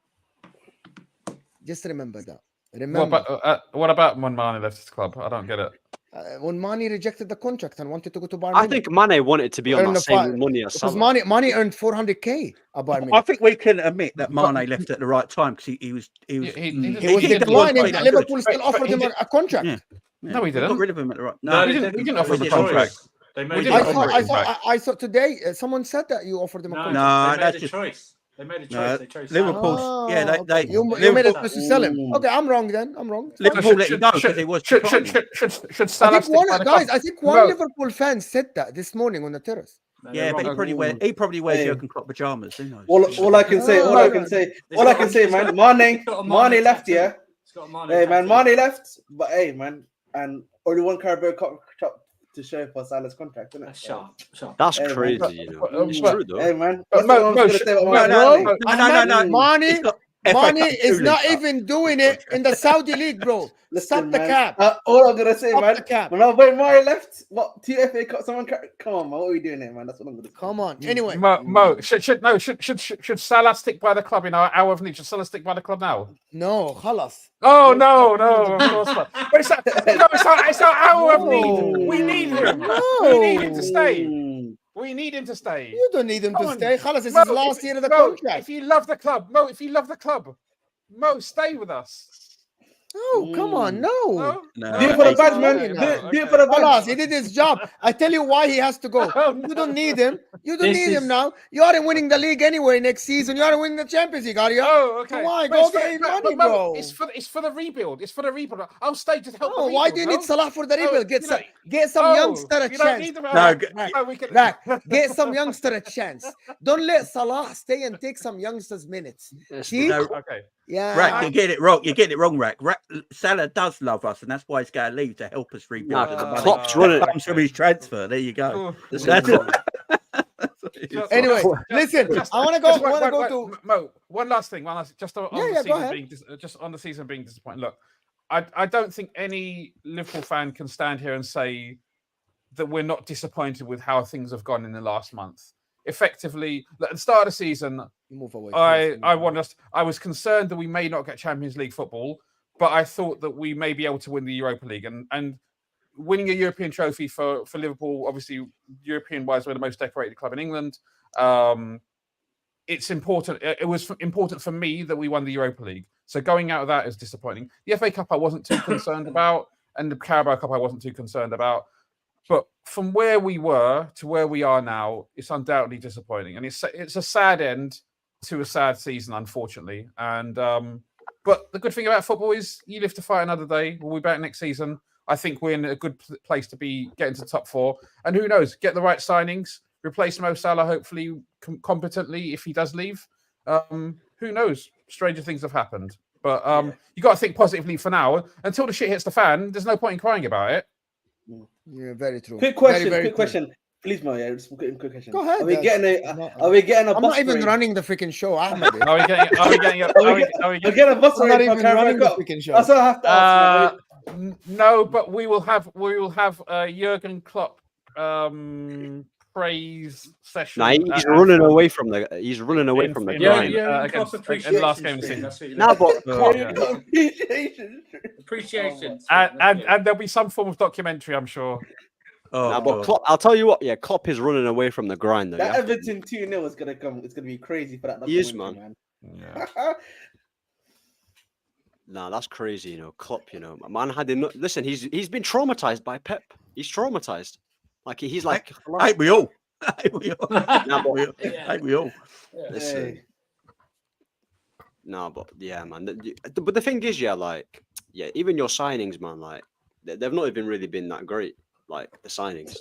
Just remember that. Remember. What about when Mane left his club? I don't get it. When Mane rejected the contract and wanted to go to Bayern I Munich. think Mane wanted to be on Earn that the same fi- money as Because Salah. Mane earned 400k at Bayern I Munich. think we can admit that Mane left at the right time because he was He was didn't declining. want to Liverpool still offered him a contract. Yeah. No, he Got didn't. rid of him at the right. No, he didn't offer It the was a contract. choice. They We made didn't a offer choice. it. I thought today someone said that you offered him a No, contract. No, they that's made a just- choice. They made a choice. No, They chose Liverpool's- Salah. yeah, they- okay. You made Liverpool- a choice to sell him. Okay, I'm wrong then. I'm wrong. It's fine. Liverpool let him go because he was declining. Should I Salah think stick one by the guys. club? I think one No. Liverpool fan said that this morning on the terrace. No, Yeah, they're but wrong. he probably wears Hey. Jurgen Klopp pajamas. Who knows? All I can say, Oh, all I no. can say, It's all I got can a- say, it's man. got- Mane it's got a Mane left, tattoo. yeah. It's got a Mane Hey, man, tattoo. Mane left, but hey, man, and only one Carabao Cup to show for Salah's contract, isn't it? Sharp. That's Hey, man. crazy, you know. It's but- true though. Hey, man, But that's what I'm Mo, gonna say about Mo, Mane. no. Mane, He's got FA Cup Mane and is two not League Cup. even doing it in the Saudi league, bro. Stop Listen, the man, cap. all I'm gonna say, Stop man. the cap. When Mane left, what 2 FA Cup? Come on, man, what are we doing here, man? That's what I'm gonna say. Come on. Anyway, Mo, should Salah stick by the club in our hour of need? Should Salah stick by the club now? no, خلاص. Oh no, of course not. But it's our hour of need. We need him. We need him to stay. We need him to stay. You don't need him Come to on. stay. خلاص, this Mo, is last year of the Mo, contract. if you love the club, Mo, stay with us. Oh, come on, no. No? No. Do it for the Hey, badge, man. okay, Do it for the خلاص, badge. he did his job. I tell you why he has to go. Oh, no. You don't need him. You don't This need him is- now. You aren't winning the league anyway next season. You aren't winning the Champions League, are you? Oh, okay. Come on, But go it's for- get his but- money, but Mo, bro. It's for the rebuild. It's for the rebuild. I'll stay to help. No, the why rebuild, do you bro. need Salah for the Oh, rebuild? you know- Get some Oh, youngster a you don't chance. need them. No, We can. Get some youngster a chance. Don't let Salah stay and take some youngsters minutes. See? No, Okay. Yeah. Rack, you get it wrong. You get it wrong, Rack. Salah does love us, and that's why he's going to leave to help us rebuild. Nah, And the money Klopp's that running- comes from his transfer. There you go. Oh, That's Anyway, listen, I want to go. Just I want to wait, to. Mo, one last thing. Just on Yeah, the go season ahead. being just on the season being disappointing. Look, I don't think any Liverpool fan can stand here and say that we're not disappointed with how things have gone in the last month. Effectively, at the start of the season, Move away. I was concerned that we may not get Champions League football, but I thought that we may be able to win the Europa League and winning a European trophy for Liverpool. Obviously, European-wise, we're the most decorated club in England. It's important. It was important for me that we won the Europa League. So going out of that is disappointing. The FA Cup I wasn't too concerned about, and the Carabao Cup I wasn't too concerned about. But from where we were to where we are now, it's undoubtedly disappointing, and it's a sad end to a sad season, unfortunately. And but the good thing about football is you live to fight another day. We'll be back next season. I think we're in a good place to be getting to top 4, and who knows, get the right signings, replace Mo Salah hopefully competently if he does leave. Who knows? Stranger things have happened, but you got to think positively for now. Until the shit hits the fan, there's no point in crying about it. Yeah, very true. Quick question, Very quick true. question. Please, Mo, yeah, just a quick question. Go ahead. Are we guys. getting I'm a I'm bus not even parade? running the freaking show, Ahmed. Are we getting? Are we getting? We're getting a bus I'm not parade for even Carabao running the Cup. freaking show. That's what I have to ask. No, but we will have Jurgen Klopp praise session. Nah, he's running away from the. He's running away from the grind. Against the last game of the season. Nah, but Appreciation. And there'll be some form of documentary, I'm sure. Nah, but Klopp, I'll tell you what. Yeah, Klopp is running away from the grind. Though. that You have to- Everton 2-0 is gonna come. It's gonna be crazy for that. He is, documentary, Yeah. Nah, that's crazy. You know, Klopp. You know, man had enough. Listen, he's been traumatized by Pep. He's traumatized. Like he's like. Ain't we all? Ain't we all? Nah, but, Ain't we all? listen. Hey. No, but yeah, man. But the thing is, yeah, like, yeah, even your signings, man, like, they've not even really been that great. Like the signings.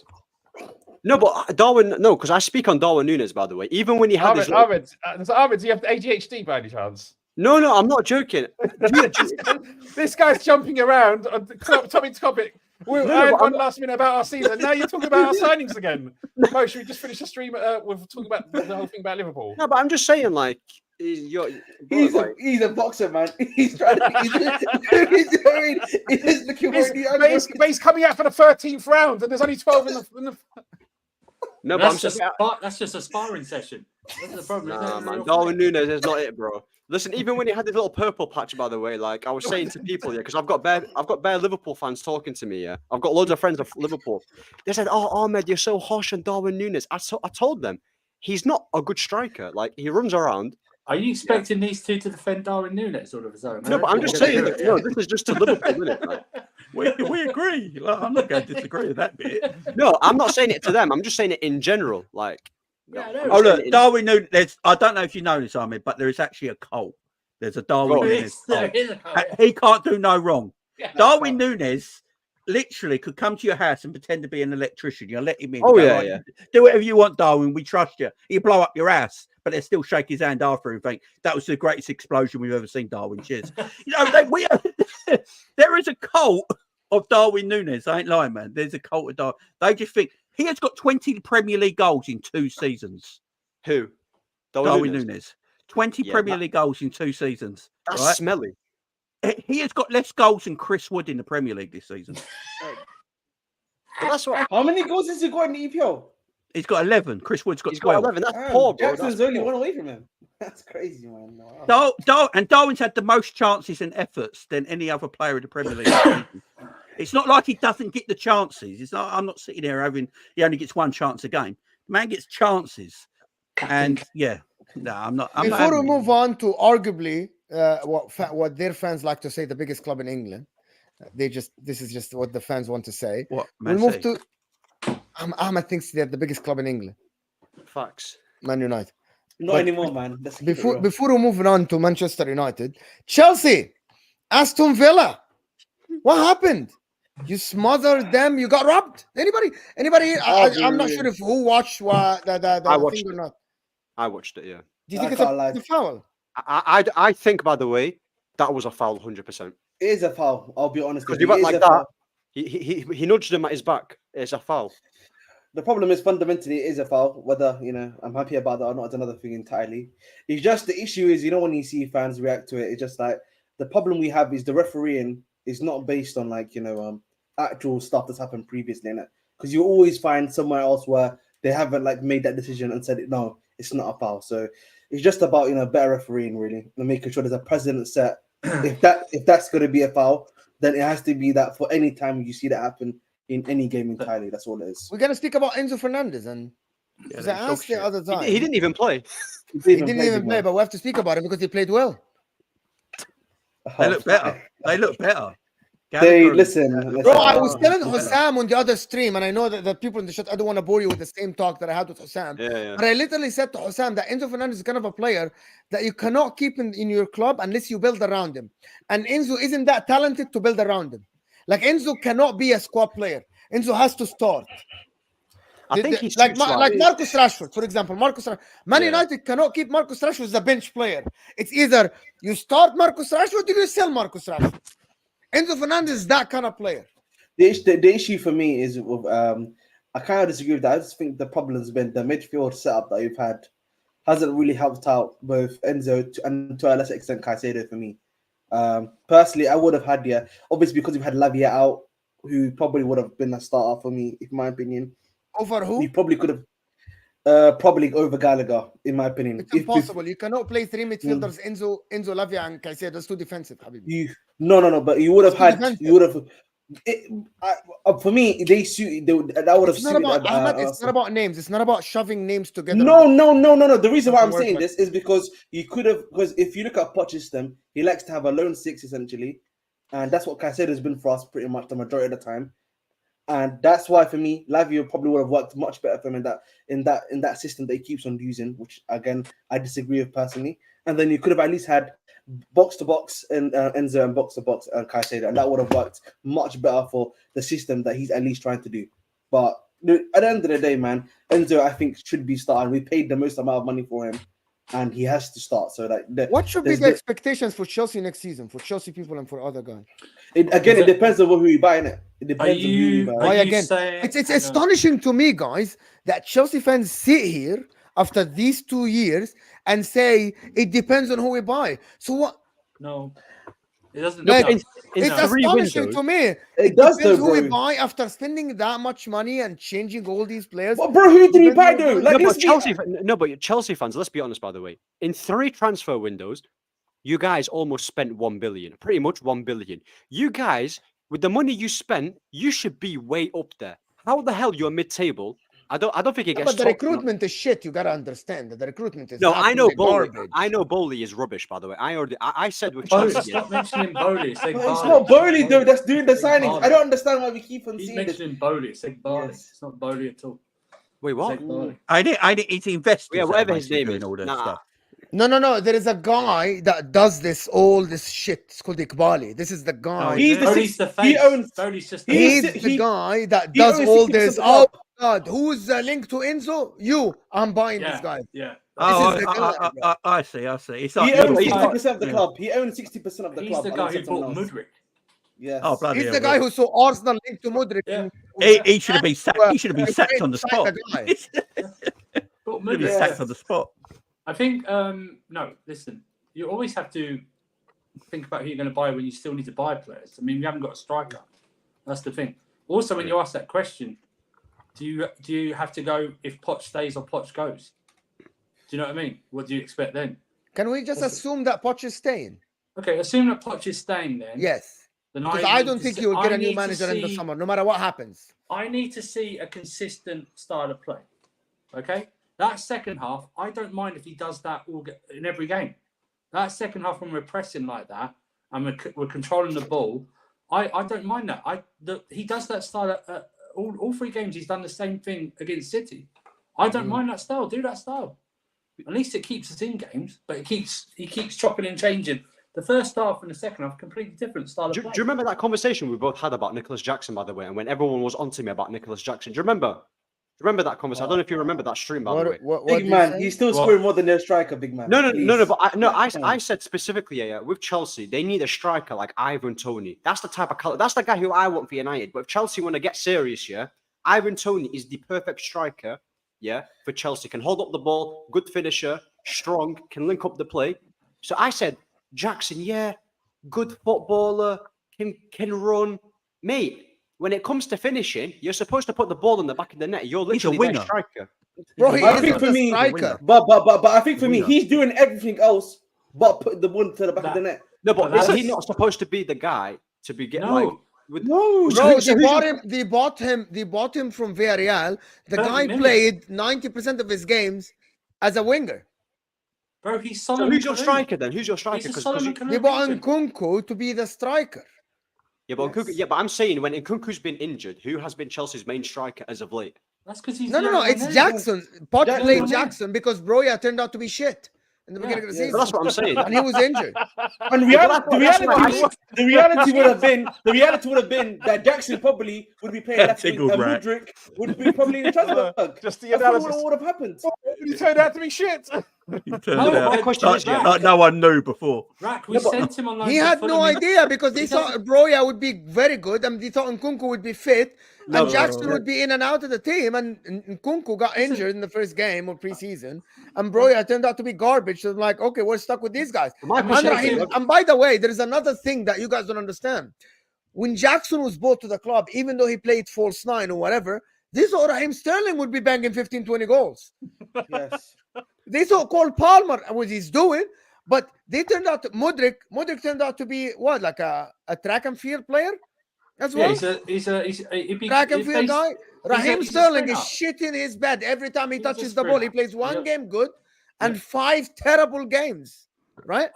No, but Darwin, no, because I speak on Darwin Núñez, by the way. Even when he had his. Ahmed, do you have ADHD by any chance? No, I'm not joking. This guy's jumping around on the topic. I had one last minute about our season. Now you're talking about our signings again. Mo, should we just finish the stream with talking about the whole thing about Liverpool? No, but I'm just saying, like, he's a boxer, man. He's trying to. He's looking for But he's coming out for the 13th round, and there's only 12 in the. No, that's but that's just a sparring session. That's the problem. nah, man. Darwin Núñez is not it, bro. Listen, even when he had this little purple patch, by the way, like I was saying to people, yeah, because I've got bare Liverpool fans talking to me, yeah. I've got loads of friends of Liverpool. They said, "Oh, Ahmed, you're so harsh on Darwin Núñez." I told them he's not a good striker. Like he runs around. Are you expecting these two to defend Darwin Núñez all of a sudden? No, but I'm just saying. No, this is just to Liverpool, isn't it? Like, we agree. Like, I'm not going to disagree with that bit. no, I'm not saying it to them. I'm just saying it in general. Like, Yeah, no, no. Oh look, Darwin Núñez. There's, I don't know if you know this, Ahmed, but there is actually a cult. There's a Darwin Núñez cult. He can't do no wrong. Yeah. Darwin Núñez literally could come to your house and pretend to be an electrician. You'll let him in. Oh, Go, yeah, right, yeah. Do whatever you want, Darwin. We trust you. He'll blow up your ass, but they'll still shake his hand after and think that was the greatest explosion we've ever seen, Darwin. Cheers. You know, there is a cult of Darwin Núñez. I ain't lying, man. There's a cult of Darwin. They just think he has got 20 Premier League goals in 2 seasons. Who? Darwin Núñez. 20 Premier League goals in 2 seasons. That's right? smelly. He has got less goals than Chris Wood in the Premier League this season. But that's what. How many goals has he got in the EPL? He's got 11. Chris Wood's got He's 12. got 11. That's poor, bro. Jackson's That's only poor. one away from him. That's crazy, man. Wow. And Darwin's had the most chances and efforts than any other player in the Premier League. It's not like he doesn't get the chances. It's not. I'm not sitting there having. He only gets 1 chance a game. The man gets chances, and yeah, no, I'm not. Before we move on to arguably what their fans like to say, the biggest club in England. This is just what the fans want to say. What? We'll move to. Ahmed thinks they're the biggest club in England. Facts. Man United. Not anymore, man. Before we're moving on to Manchester United, Chelsea, Aston Villa. What happened? You smothered them. You got robbed. Anybody? I'm not sure if who watched the I watched thing it. or not. I watched it. Yeah. Do you think it's a foul? I think, by the way, that was a foul, 100%. It is a foul. I'll be honest. Because you went like that. He nudged him at his back. It's a foul. The problem is fundamentally it is a foul. Whether I'm happy about that or not, it's another thing entirely. It's just the issue is when you see fans react to it, it's just like the problem we have is the refereeing is not based on actual stuff that's happened previously, innit? Because you always find somewhere else where they haven't made that decision and said no, it's not a foul. So it's just about better refereeing really and making sure there's a precedent set. If that's going to be a foul, then it has to be that for any time you see that happen in any game entirely. That's all it is. We're gonna speak about Enzo Fernandez and I asked the other time. He didn't even play. He didn't even play, but we have to speak about him because he played well. They look better. They look better. Listen. Bro, I was telling HUSAM on the other stream, and I know that the people in the chat, I don't want to bore you with the same talk that I had with HUSAM. Yeah. But I literally said to HUSAM that Enzo Fernandez is kind of a player that you cannot keep in your club unless you build around him. And Enzo isn't that talented to build around him. Like Enzo cannot be a squad player. Enzo has to start. I think he's like Marcus Rashford, for example. Man United cannot keep Marcus Rashford as a bench player. It's either you start Marcus Rashford or you sell Marcus Rashford. Enzo Fernandez is that kind of player. The issue for me is I kind of disagree with that. I just think the problem has been the midfield setup that we've had hasn't really helped out both Enzo and to a lesser extent Caicedo for me. Personally, I would have had obviously because we've had Lavia out, who probably would have been a starter for me, in my opinion. Over who? You probably could have probably over Gallagher, in my opinion. It's impossible. You cannot play 3 midfielders, Enzo, Lavia, and Caicedo. That's too defensive, Habibi. No. But you would have had. Defensive. You would have. For me, they suit. That would have suited. It's not about names. It's not about shoving names together. No. The reason why I'm saying this is because you could have. Because if you look at Poch's system, he likes to have a lone 6 essentially, and that's what Caicedo has been for us pretty much the majority of the time. And that's why for me, Lavia probably would have worked much better for him in that system that he keeps on using, which again I disagree with personally. And then you could have at least had box to box and Enzo and box to box and Caicedo, and that would have worked much better for the system that he's at least trying to do. But at the end of the day, man, Enzo I think should be starting. We paid the most amount of money for him, and he has to start. So what should be the expectations for Chelsea next season, for Chelsea people and for other guys? It depends on who you buy, innit? It depends on who you buy. It's astonishing to me, guys, that Chelsea fans sit here after these 2 years and say it depends on who we buy. So what? No. It doesn't. Like, no. it's astonishing to me. It does, depends though, who we bro. buy after spending that much money and changing all these players. But bro, who did we buy though? Like, but Chelsea fans, let's be honest, by the way. In 3 transfer windows, you guys almost spent 1 billion. Pretty much 1 billion. You guys, with the money you spent, you should be way up there. How the hell you're mid-table? I don't think it gets. But the recruitment is shit. You gotta understand that the recruitment is. No, I know Bowley. Garbage. I know Bowley is rubbish. By the way, I said with Oh, Chelsea. stop mentioning Bowley. It's not Bowley though. That's doing the signings. I don't understand why we keep on He's seeing this. mentioning Bowley. It's Bowley. Yes. It's not Bowley at all. Wait, what? I didn't. It's investors. Yeah, whatever his basically name doing is. all that Nah. stuff. No. There is a guy that does all this shit. It's called Iqbali. This is the guy. He's Bowley's the face. he owns. Bowley's just He's he- the guy that he does owns all 60% this. of the Oh club. God, who's linked to Enzo? You. I'm buying this guy. Yeah. Oh, This is the guy, bro. I see. It's He like owns he's 60% of the yeah. club. He owns 60% of the He's club. the guy who bought Mudryk. Yes. Oh, bloody He's hell, the guy bro. who saw Arsenal linked to Mudryk. Yeah. He should have been sacked. He should have been sacked on the Sign spot. guy. He should Bought have been Mudryk. sacked on the spot. I think no. Listen, you always have to think about who you're going to buy when you still need to buy players. I mean, we haven't got a striker. That's the thing. Also, when you ask that question, do you have to go if Poch stays or Poch goes? Do you know what I mean? What do you expect then? Can we just assume that Poch is staying? Okay, assume that Poch is staying then. Yes. Then Because I don't need think to you'll get I a new need to manager in the see- summer, no matter what happens. I need to see a consistent style of play. Okay? That second half, I don't mind if he does that in every game. That second half when we're pressing like that and we're controlling the ball, I don't mind that. He does that style at all 3 games. He's done the same thing against City. I don't mind that style. Do that style. At least it keeps us in games, but he keeps chopping and changing. The first half and the second half, completely different style of Do play. you remember that conversation we both had about Nicholas Jackson, by the way, and when everyone was onto me about Nicholas Jackson? Do you remember? Remember that conversation? I don't know if you remember that stream, by the way. What Big man, he's still scoring more than their striker, big man. No. But Please. I said specifically, with Chelsea, they need a striker like Ivan Toney. That's the type of color. That's the guy who I want for United. But if Chelsea want to get serious, Ivan Toney is the perfect striker, for Chelsea. Can hold up the ball, good finisher, strong, can link up the play. So I said, Jackson, good footballer, can run, mate. When it comes to finishing, you're supposed to put the ball in the back of the net. You're literally a winner. their striker. Bro, he I is think not for a me, striker. but I think for me, he's doing everything else but putting the ball to the back of the net. No, but But is that's- he not supposed to be the guy to be getting No. like? With, No, Bro, So they bought him from Villarreal. The 30 guy million. played 90% of his games as a winger. Bro, he's So Solomon who's your Kalou. striker then? Who's your striker? He's a 'Cause Solomon you- Kalou They bought region. Nkunku to be the striker. but I'm saying when Nkunku's been injured, who has been Chelsea's main striker as of late? That's because he's No, it's Jackson. Poch Jackson. played Jackson because Broya turned out to be shit in the beginning of the Yeah. season. But that's what I'm saying. And he was injured. And the reality would have been that Jackson probably would be playing left wing, Tingled and rat. Mudryk would be probably in Strasbourg. Just the That's what analysis. would have happened. He turned out to be shit. He turned No, out- my question is, like no one knew before. Rack, we sent him on loan He to had Fulham. no idea because they He thought doesn't- Broya would be very good and they thought Nkunku would be fit No, and Jackson would be in and out of the team. And Nkunku got Listen. injured in the first game of preseason and Broya turned out to be garbage. So I'm like, okay, we're stuck with these guys. My And, question Raheem- is, and by the way, there is another thing that you guys don't understand. When Jackson was brought to the club, even though he played false 9 or whatever, they thought Raheem Sterling would be banging 15, 20 goals. Yes. They thought Cole Palmer what he's doing, but they turned out Mudryk turned out to be what, like a track and field player as Yeah, well. he's a Track and field guy. Raheem he's a Sterling is sprinter. shitting his bed every time he He's a touches the ball. He sprinter. plays one Yeah. game good and Yeah. 5 terrible games, right?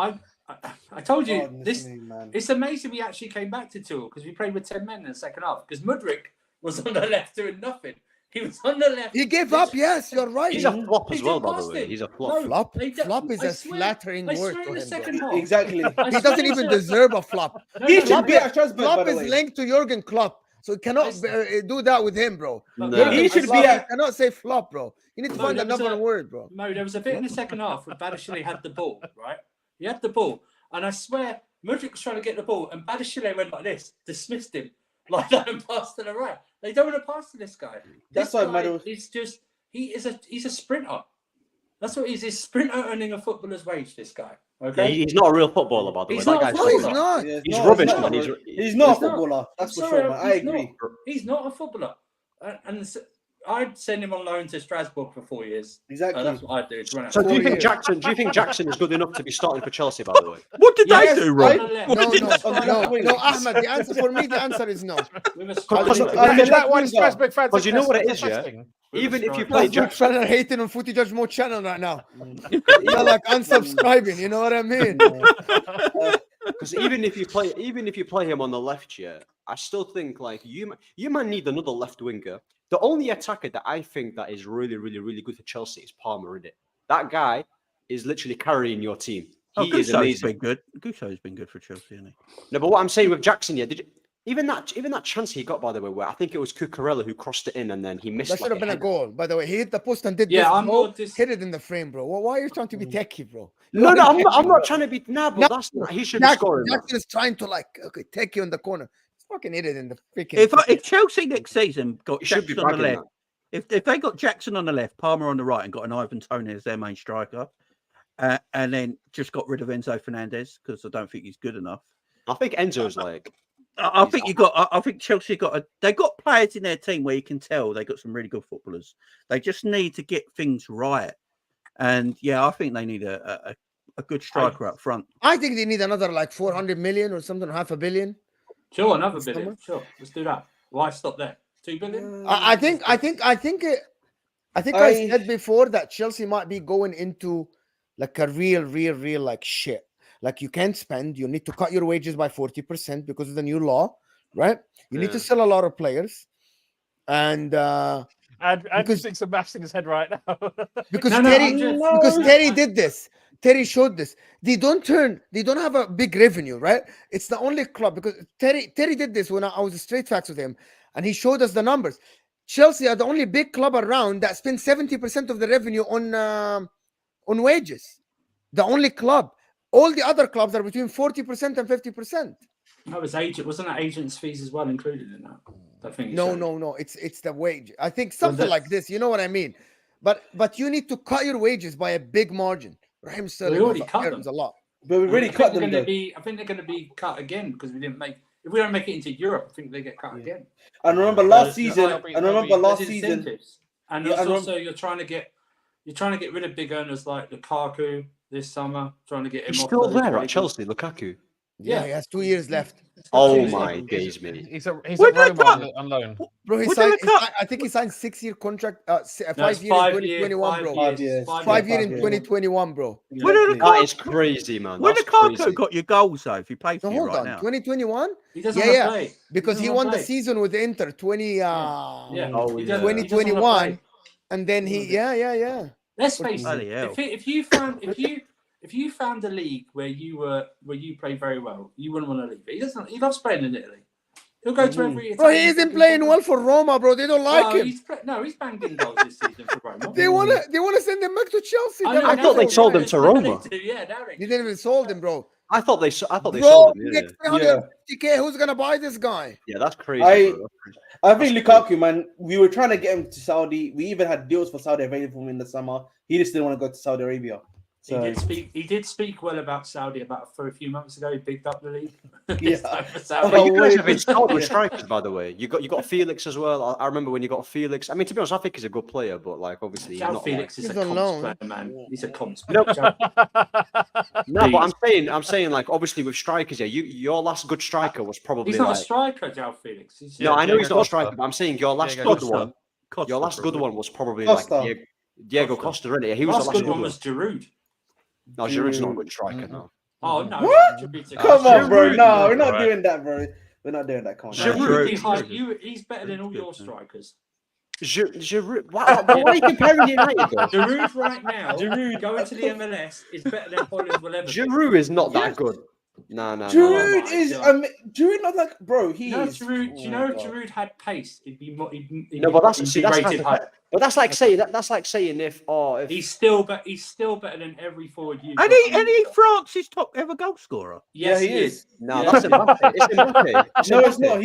I told you Goodness this. me, man. It's amazing we actually came back to Tool because we played with 10 men in the second half. Because Mudryk was on the left doing nothing. He was on the left. He gave up. Yes, you're right. he's a flop as They well, did by the pass way. him. He's a No, flop. Flop? they don't- Flop is I a swear- flattering I word swear for in the him, second bro. half. Exactly. I He swear doesn't in the even second- deserve a flop. No, He no, should no, be no. at Strasbourg, Flop by the is way. linked to Jurgen Klopp, so you cannot do that with him, bro. No. Jurgen He should Klopp, be at- you cannot say flop, bro. You need to No, find there was another a- word, bro. Mo, there was a bit in the second half where Badashile had the ball, right? He had the ball, and I swear Mudryk was trying to get the ball, and Badashile went like this, dismissed him like that, and passed to the right. They don't want to pass to this guy. That's This why guy Meadows- is just he's a sprinter. That's what he's a sprinter earning a footballer's wage. This guy, Okay, Yeah, he's not a real footballer, by the way. He's That not a guy's footballer. rubbish. No, He's rubbish, man. He's not a He's not. footballer. That's I'm for sorry, sure, man. I he's agree. He's not a footballer, and I'd send him on loan to Strasbourg for 4 years. Exactly. That's what I'd do. To run out So of do you 4 think years. Jackson? Do you think Jackson is good enough to be starting for Chelsea? By the way, What did Yes, they do on wrong? the left. No, With no, a striker. no, Ahmed. The answer for me, the answer is no. With a Because- striker. I Is that why winger. Strasbourg fans Because you know what it are is, yeah? protesting? With a even if you striker. play Strasbourg Jackson, fans are hating on Footy Judge Mo channel right now. They're like unsubscribing. You know what I mean? because even if you play him on the left, yeah, I still think like you might need another left winger. The only attacker that I think that is really, really, really good for Chelsea is Palmer, isn't it? That guy is literally carrying your team. He is amazing. Been good. Gusso's been good for Chelsea, hasn't he? No, but what I'm saying with Jackson, yeah, even that chance he got, by the way, where I think it was Cucurella who crossed it in and then he missed. That should have been a header. goal, by the way. He hit the post and did Yeah, this. I'm Bro. not dis- Hit it in the frame, bro. Why are you trying to be techie, bro? No, I'm not trying to be. Nah, but that's not. He should be scoring. that. Jackson is trying to take you in the corner. Just fucking hit it in the freaking. If Chelsea next season got He should be Jackson on the bagging left, if they got Jackson on the left, Palmer on the right, and got an Ivan Toney as their main striker, and then just got rid of Enzo Fernandez because I don't think he's good enough. I think Enzo's like. I think Chelsea they got players in their team where you can tell they got some really good footballers. They just need to get things right, and yeah, I think they need a good striker up front. I think they need another like 400 million or something, $500 million. Sure, another billion. Sure, let's do that. Why stop there? 2 billion. I think I said before that Chelsea might be going into like a real like shit. Like you can't spend, you need to cut your wages by 40% because of the new law, right? You need to sell a lot of players, and because thinks of maths in his head right now. because Terry did this. Terry showed this. They don't have a big revenue, right? It's the only club because Terry did this when I was straight facts with him, and he showed us the numbers. Chelsea are the only big club around that spends 70% of the revenue on wages. The only club. All the other clubs are between 40% and 50%. No, wasn't that agents' fees as well included in that? I think No. It's the wage. I think something like this. You know what I mean? But you need to cut your wages by a big margin. Raheem Sterling already cut them a lot. But we really cut them. I think they're going to be cut again because we didn't make. If we don't make it into Europe, I think they get cut again. And remember last season. Incentives. And also you're trying to get rid of big owners like Lukaku this summer. Trying to get him. He's off still those there at wages. Chelsea, Lukaku. Yeah, he has 2 years left. Oh my days, mate. He's at Roma on loan. Bro, I think he signed 6-year contract, 5 year in 2021, bro. 5 years. 5 year in 2021, bro. That is crazy, man. When That's Lukaku crazy. got your goals though, if he played for No, you hold right on. now. 2021? He doesn't want to play. Because he won the season with Inter 2021, and then yeah. Let's face Bloody it. hell. If you found a league where you play very well, you wouldn't want to leave it. He loves playing in Italy. He'll go to every. Bro, he isn't playing well for Roma, bro. They don't like him. He's banged in goals this season for Roma. They wanna send him back to Chelsea. I thought they sold him to Roma. Yeah, Derek. They didn't even sold him, bro. I thought they sold him. Bro, Yeah. 350K. Who's gonna buy this guy? Yeah, that's crazy. bro. I think Lukaku, man, we were trying to get him to Saudi. We even had deals for Saudi available for him in the summer. He just didn't want to go to Saudi Arabia. So He did speak well about Saudi for a few months ago. He picked up the league. Yeah. But you guys have been scouted with strikers, by the way. You got Felix as well. I remember when you got Felix. I mean, to be honest, I think he's a good player, but like obviously he's not. Felix is He's a on loan. comps player, man. He's a comps No. player. No, but I'm saying like obviously with strikers, yeah. Your last good striker was probably. He's not like, a striker, João Felix. No, I know he's not a striker, but I'm saying your last good one. Your last good one was probably like Diego Costa, really. He was the last good one. Was Giroud. No, Giroud's not a good striker, no. Oh no! What? Come on, bro. Giroud, No, we're not doing that, bro. We're not doing that. Come on. Giroud, he's better than all your strikers. Giroud. Why are you comparing United? Giroud right now, going to the MLS is better than Holland will ever. Giroud is not that good. No. Giroud is Giroud not like bro. Giroud. Do you know Giroud had pace? He'd be more. No, but that's like saying if he's still better than every forward you. And he France's top ever goal scorer. Yes, he is. No, that's Mbappe. It's Mbappe. No, it's not.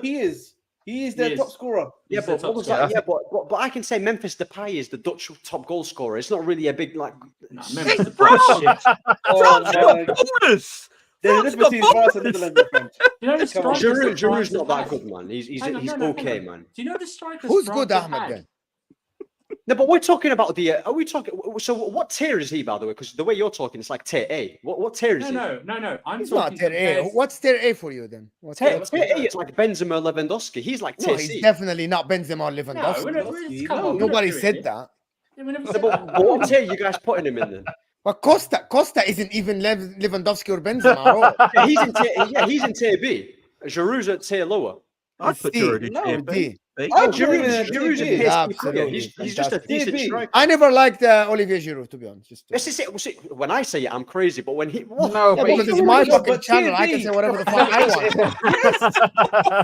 He is. He is their top scorer. Yeah, He's the but top what was scorer. that? Yeah, but I can say Memphis Depay is the Dutch top goal scorer. It's not really a big like. No, Memphis Hey, Depay bro! shit. Oh, France got man. bonus. There's a France difference got between France and bonus. Netherlands, my friend. You know the Come on. strikers that Giroud's France not have that had? good, man. He's Hang on, okay, hang on. man. Do you know the strikers Who's France good, have Ahmed? had? Then No, but we're talking about the. Are we talking? So what tier is he, by the way? Because the way you're talking, it's like tier A. What tier is he? No. I'm he's not talking tier A. compared- What's tier A for you then? What's Tier tier A is like Benzema, Lewandowski. He's like No, tier he's C. definitely not Benzema or No, Lewandowski. come on, Nobody said that. Yeah, we never No, said but that. what tier you guys putting him in then? But Costa isn't even Lewandowski or Benzema at all. Yeah, he's in tier B. Giroud's at tier lower. I'd put C. Giroud in No, tier D. B. I Oh, put him in Giroud's a a tier tier B. C player. Absolutely. He's just a decent Tier B. striker. I never liked Olivier Giroud, to be honest. This is it. See, when I say it, I'm crazy, but when he No, Yeah, but because he- it's my No, fucking but channel. I can TV. say whatever the fuck I want.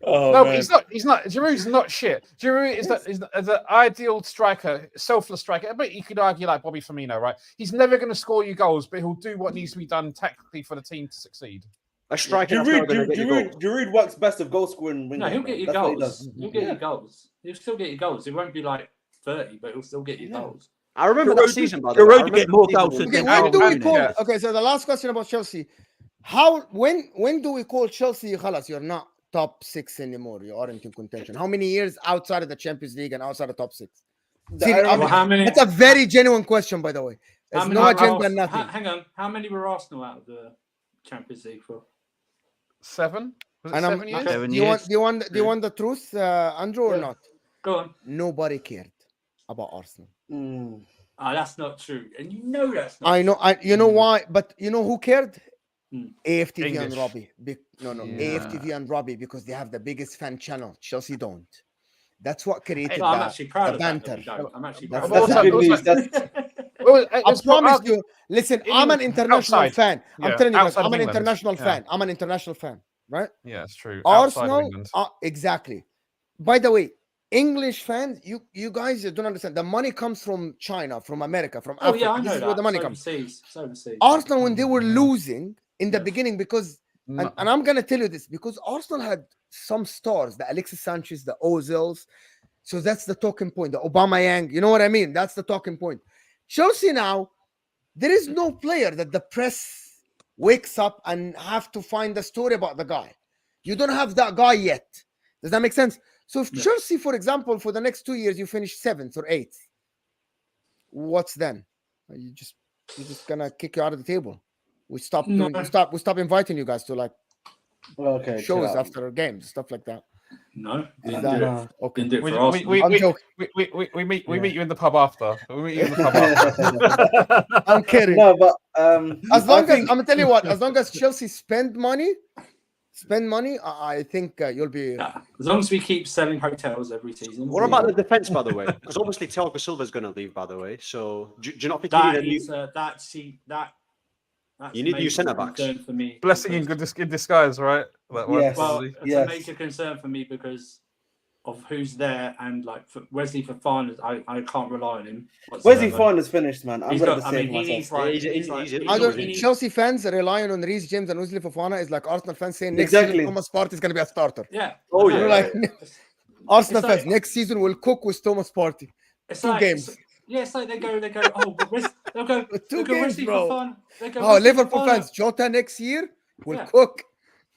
Oh, no, man. but he's not. Giroud's not shit. Giroud is the ideal striker, selfless striker. But you could argue like Bobby Firmino, right? He's never going to score you goals, but he'll do what needs to be done tactically for the team to succeed. A striker that's not going to get you goals. Giroud works best of goal scoring wingers. No, he'll get you That's what he goals. does. He'll get you goals. He'll still get you goals. It won't be like 30, but he'll still get you goals. I remember Giroud- that season, by the way. I Giroud remember get more the season goals when- than Okay, when do we Yeah. call? Yeah. Okay, so the last question about Chelsea: when do we call Chelsea? Khalas, you're not top 6 anymore. You aren't in contention. How many years outside of the Champions League and outside of top 6? See, Well, how many? That's a very genuine question, by the way. How There's many no were agenda, Arsenal- nothing. Hang on. How many were Arsenal out of the Champions League for? 7? Was it And 7 years? okay, 7 do you want years. do you want the truth, Andrew, or Yeah. not? Go on. Nobody cared about Arsenal. Mm. Ah, that's not true, and you know that's not. I know. You know why? But you know who cared? Hmm. AFTV and English. Robbie. Yeah. AFTV and Robbie, because they have the biggest fan channel. Chelsea don't. That's what created Hey, I'm that. actually proud the of that. banter. we don't. I'm actually That's- proud. that's of good also- news. Well, I it's not promise argu- you. Listen, in I'm an England, international outside. fan. I'm Yeah, telling you guys, outside of I'm an England. international Yeah. fan. I'm an international fan, right? Yeah, it's true. Outside of Arsenal, England. exactly. By the way, English fans, you guys don't understand. The money comes from China, from America, from Oh Africa. yeah, I This know is that. where the money comes. It's overseas. Arsenal, when they were Yeah. losing in the Yeah. beginning, because No. and I'm gonna tell you this, because Arsenal had some stars, the Alexis Sanchez, the Ozils. So that's the talking point. The Aubameyang, you know what I mean? That's the talking point. Chelsea now, there is no player that the press wakes up and have to find a story about the guy. You don't have that guy yet. Does that make sense? So if Yeah. Chelsea, for example, for the next 2 years, you finish 7th or 8th, what's then? You're just gonna kick you out of the table. We stop No. we stop inviting you guys to like Okay. chill shows out. after games, stuff like that. No, Is didn't that do it. No. okay? Didn't do it We, for we, Arsenal. we, I'm we, joking. we meet Yeah. you in the pub after. We meet you in the pub after. I'm kidding. No, but As long I think- as I'm telling you what, as long as Chelsea spend money, I think you'll be. Yeah, as long as we keep selling hotels every season. What about the defense, by the way? Because obviously Thiago Silva's going to leave, by the way. So do you not think you need that? a new? Is that's You need a new major centre-backs. concern for me. Blessing in because- good in disguise, right? That one, Yes. Well, probably. it's Yes. a major concern for me because of who's there and like for Wesley Fofana, I can't rely on him. Wesley whatsoever. Fofana's finished, man. I'm He's gonna got. I say mean, he needs myself. like. He's- He's he's- like- he's- I don't, he needs- Chelsea fans relying on Reece James and Wesley Fofana is like Arsenal fans saying next Exactly. season Thomas Partey is going to be a starter. Yeah. Oh, I know, yeah. Like, Arsenal It's fans like- next season will cook with Thomas Partey. It's 2 like, games. Yeah, it's like they go. Oh, but they'll go. 2 They'll go games, Wesley bro. Fofana. They go Oh, Wesley Liverpool Fofana. fans, Jota next year will Yeah. cook.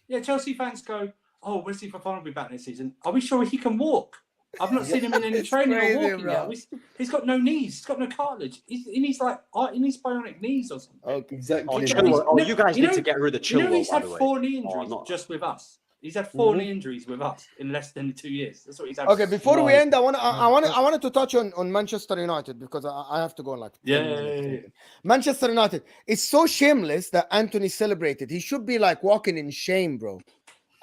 Yeah, Chelsea fans go. Oh, Wesley Fofana will be back next season. Are we sure he can walk? I've not seen him in any It's training crazy, or walking bro. yet. He's got no knees. He's got no cartilage. He needs bionic knees or something. Okay. Exactly. Oh, Yeah, Chilwell. he's- Oh, no, you guys you need know- to get rid of You know Chilwell, he's by had the way. 4 knee injuries not- just with us. He's had 4 Mhm. knee injuries with us in less than 2 years. That's what he's had. Okay, before we Right. end, I wanted to touch on Manchester United because I have to go in like 10 minutes. Manchester United. It's so shameless that Anthony celebrated. He should be like walking in shame, bro.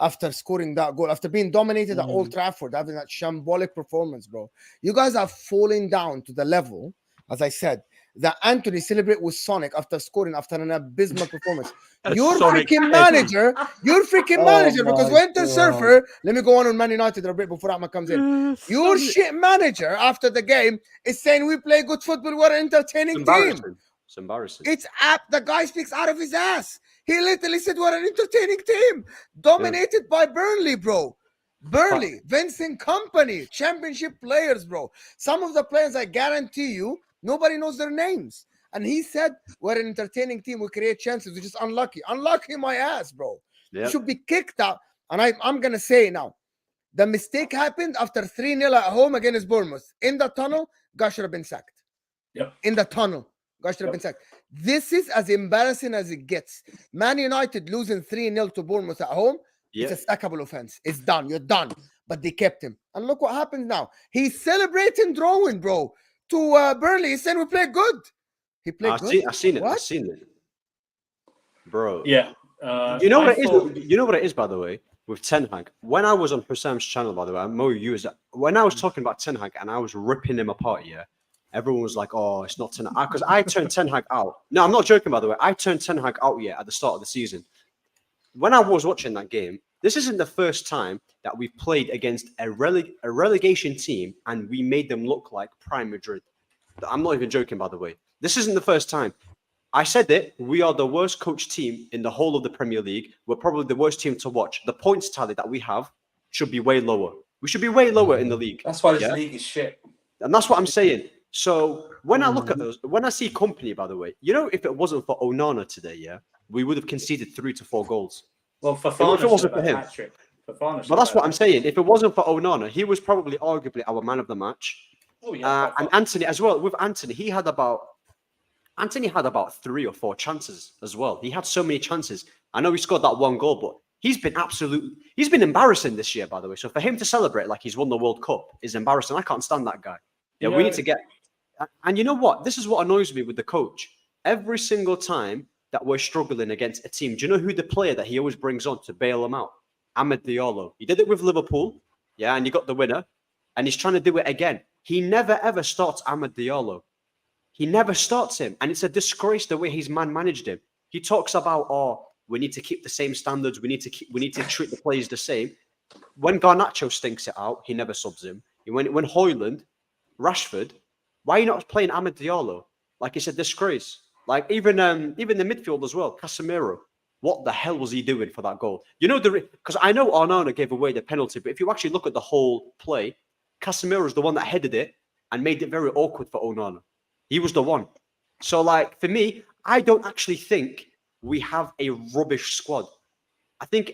After scoring that goal, after being dominated at Old Trafford, having that shambolic performance, bro. You guys are falling down to the level, as I said, that Anthony celebrate with Sonic after scoring after an abysmal performance. Your Sonic freaking head. manager, Oh manager, because my Winter God. Surfer, let me go on Man United a bit before Ahmed comes in. Your shit manager after the game is saying we play good football, we're an entertaining It's team. embarrassing. It's embarrassing. It's apt. The guy speaks out of his ass. He literally said we're an entertaining team, dominated by Burnley, bro. Burnley, Vincent Company, championship players, bro. Some of the players, I guarantee you, nobody knows their names. And he said, we're an entertaining team. We create chances. We're just unlucky. Unlucky my ass, bro. Yep. You should be kicked out. And I'm going to say it now. The mistake happened after 3-0 at home against Bournemouth. In the tunnel, guy should have been sacked. Yep. In the tunnel, guy should have been sacked. This is as embarrassing as it gets. Man United losing 3-0 to Bournemouth at home. Yep. It's a sackable offense. It's done. You're done. But they kept him. And look what happens now. He's celebrating drawing, bro. To Burnley. He's saying we played good. He played good. I've seen it. What? I've seen it. Bro. Yeah. You know what it is? You know what it is, by the way, with Ten Hag? When I was on Husam's channel, by the way, I know you was when I was talking about Ten Hag and I was ripping him apart, yeah, everyone was like, oh, it's not Ten Hag. Because I turned Ten Hag out. No, I'm not joking, by the way. I turned Ten Hag out, yeah, at the start of the season. When I was watching that game, this isn't the first time that we've played against a relegation team and we made them look like Prime Madrid. I'm not even joking, by the way. This isn't the first time. I said it. We are the worst coached team in the whole of the Premier League. We're probably the worst team to watch. The points tally that we have should be way lower. We should be way lower in the league. That's why this league is shit. And that's what I'm saying. So when I look at those, when I see Company, by the way, you know, if it wasn't for Onana today, yeah, we would have conceded 3 to 4 goals. Well, Fofana if it wasn't for him. But that's what I'm saying. If it wasn't for Onana, he was probably arguably our man of the match. Oh, yeah, and Anthony as well. With Anthony, he had about 3 or 4 chances as well. He had so many chances. I know he scored that 1 goal, but he's been embarrassing this year, by the way. So for him to celebrate like he's won the World Cup is embarrassing. I can't stand that guy. Yeah, we need to get. And you know what? This is what annoys me with the coach. Every single time that we're struggling against a team, do you know who the player that he always brings on to bail them out? Ahmed Diallo. He did it with Liverpool, yeah, and he got the winner. And he's trying to do it again. He never ever starts Ahmed Diallo. He never starts him. And it's a disgrace the way his man managed him. He talks about, oh, we need to keep the same standards. We need to treat the players the same. When Garnacho stinks it out, he never subs him. When Højlund, Rashford, why are you not playing Ahmed Diallo? Like, it's a disgrace. Like, even the midfield as well, Casemiro. What the hell was he doing for that goal? You know, because I know Onana gave away the penalty, but if you actually look at the whole play, Casemiro is the one that headed it and made it very awkward for Onana. He was the one. So, like, for me, I don't actually think we have a rubbish squad. I think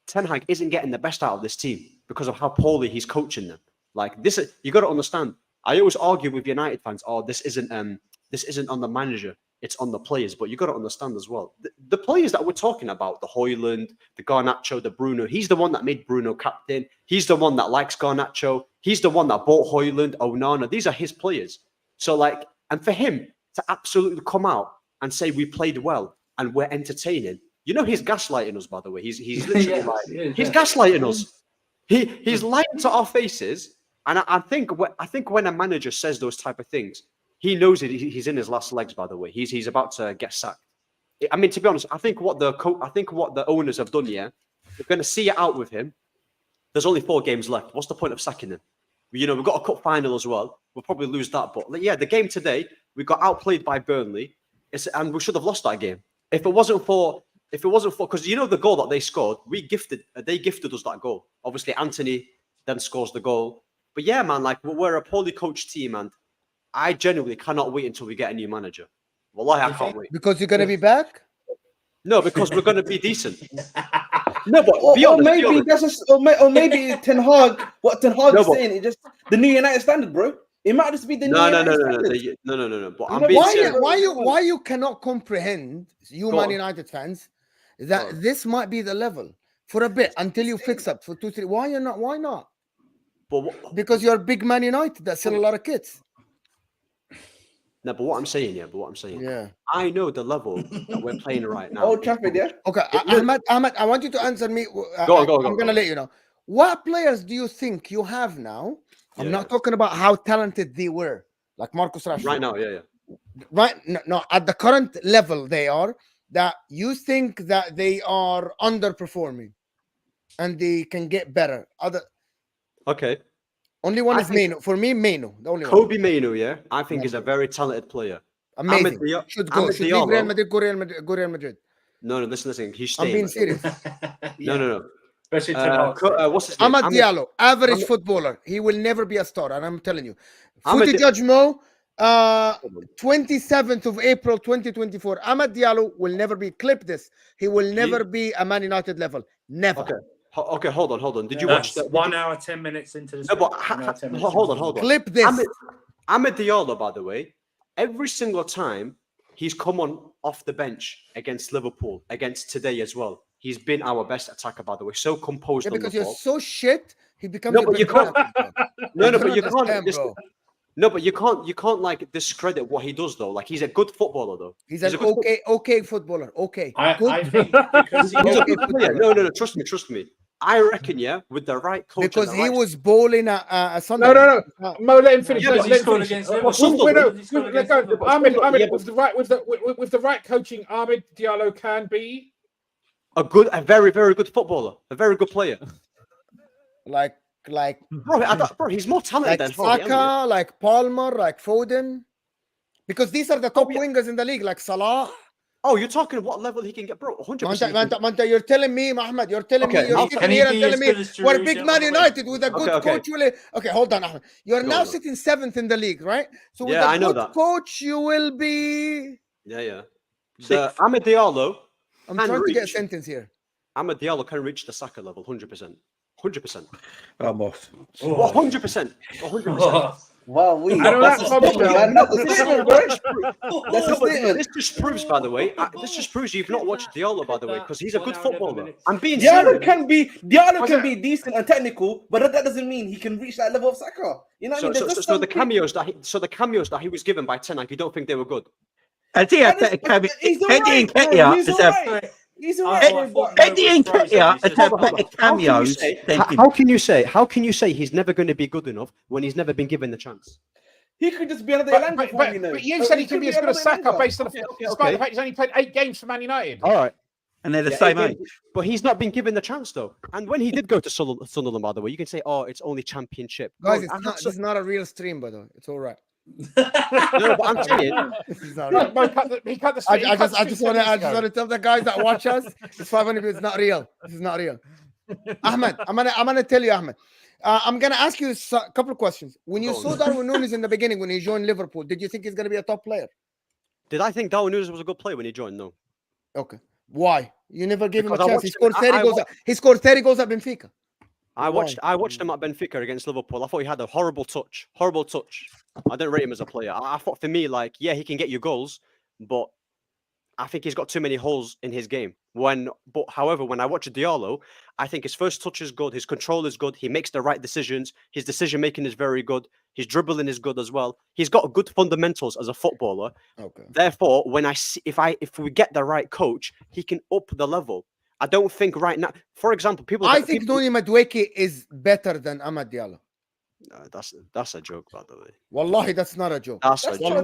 Ten Hag isn't getting the best out of this team because of how poorly he's coaching them. Like, this is, you got to understand. I always argue with United fans, oh, this isn't on the manager, it's on the players. But you got to understand as well, the players that we're talking about, the Højlund, the Garnacho, the Bruno, he's the one that made Bruno captain. He's the one that likes Garnacho. He's the one that bought Højlund, Onana. These are his players. So, like, and for him to absolutely come out and say we played well and we're entertaining, you know, he's gaslighting us, by the way. He's literally he's gaslighting us. He's lying to our faces. And I think when a manager says those type of things, he knows it. He's in his last legs. By the way, he's about to get sacked. I mean, to be honest, I think what the owners have done, yeah, they're going to see it out with him. There's only 4 games left. What's the point of sacking him? You know, we've got a cup final as well. We'll probably lose that, but yeah, the game today we got outplayed by Burnley, and we should have lost that game if it wasn't for because you know the goal that they scored, they gifted us that goal. Obviously, Anthony then scores the goal. But yeah, man, like we're a poorly coached team, and I genuinely cannot wait until we get a new manager. Wallahi, I can't wait. Because you're gonna be back? No, because we're gonna be decent. No, but maybe Ten Hag. What Ten Hag is saying, it just the new United standard, bro. It might just be the new United standard. No. But I'm being serious. Why you cannot comprehend, Man United fans, that this might be the level for a bit until you fix up for 2-3. Why not? Because you're big Man United that sell a lot of kits. No, but what I'm saying, yeah, I know the level that we're playing right now. Old Trafford, yeah. Okay, Ahmed, I want you to answer me. Go. I'm gonna let you know. What players do you think you have now? I'm not talking about how talented they were, like Marcus Rashford. Right now, yeah. Right, no, at the current level they are, that you think that they are underperforming, and they can get better. Okay. Only one is Meno. For me, Meno. The only Kobe Meno, yeah. I think is a very talented player. Amazing. Should leave Real Madrid, go Real Madrid. No, listen. He's I'm staying. being serious. No. Especially Ten Hag. What's his name? Amad Diallo, average footballer. He will never be a star, and I'm telling you. Footy Amad- Judge Mo, 27th of April 2024. Amad Diallo will never be. Clip this. He will never be a Man United level. Never. Okay, hold on. Did you watch that? 1 hour 10 minutes into the No, but 1 hour, 10 minutes hold into on. Clip this. Amad Diallo, by the way, every single time he's come on off the bench against Liverpool, against today as well. He's been our best attacker, by the way. So composed on the because you're ball. so shit, he becomes. No, but you can't. No, but you understand, can't. bro. No, but you can't like discredit what he does though. Like he's a good footballer though. He's an okay footballer. Okay. I think because He's a good player. No. Trust me. I reckon, with the right coach. Because he was bowling a No. Mo, let him finish. Yeah, Let he him scored finish. against Liverpool. Ahmed, with the right coaching, Ahmed Diallo can be a very, very good footballer, a very good player. like Bro, he's more talented like than Harvey Saka, Elliott. like Palmer, like Foden. Because these are the top wingers in the league, like Salah. Oh, you're talking what level he can get, bro? 100%. Manta, you're telling me, Mohammed, you're sitting here and telling me we're big Man United with a good coach. Okay, hold on, Ahmed. You're now sitting 7th in the league, right? So with a good coach, you will be. Yeah. Amad Diallo. I'm trying to get a sentence here. Amad Diallo can reach the Saka level, 100%. 100%. I'm off. 100%. 100%. Wow, that's a statement, This just proves, by the way, you've not watched Diallo, by the way, because he's a good footballer. I'm being Diallo serious. can be decent and technical, but that doesn't mean he can reach that level of Saka. You know what I mean? So the cameos that he was given by Tenak, you don't think they were good? I think Eddie Nketiah He's alright. Eddie Nketiah has had better cameos. How can you say he's never going to be good enough when he's never been given the chance? He could just be another Elanga for all you know. But you said he can be as good as Saka based on despite the fact he's only played 8 games for Man United. All right. And they're the same age. But he's not been given the chance, though. And when he did go to Sunderland, by the way, you can say, oh, it's only Championship. Guys, it's not a real stream, by the way. It's all right. No, but I'm saying this is not real. I just want to tell the guys that watch us, it's 500. It's not real. This is not real. Ahmed, I'm gonna tell you, Ahmed. I'm gonna ask you a couple of questions. When you saw Darwin Núñez in the beginning, when he joined Liverpool, did you think he's gonna be a top player? Did I think Darwin Núñez was a good player when he joined? No. Okay. Why? You never gave him a chance. He scored 30 goals. He scored 30 goals at Benfica. I watched him at Benfica against Liverpool. I thought he had a horrible touch. I didn't rate him as a player. I thought for me, like, yeah, he can get you goals, but I think he's got too many holes in his game. However, when I watch Diallo, I think his first touch is good, his control is good, he makes the right decisions, his decision making is very good, his dribbling is good as well. He's got good fundamentals as a footballer. Okay. Therefore, when if we get the right coach, he can up the level. I don't think right now, for example, I think Noni Madueke is better than Amad Diallo. That's a joke, by the way. Wallahi, that's not a joke. That's a joke.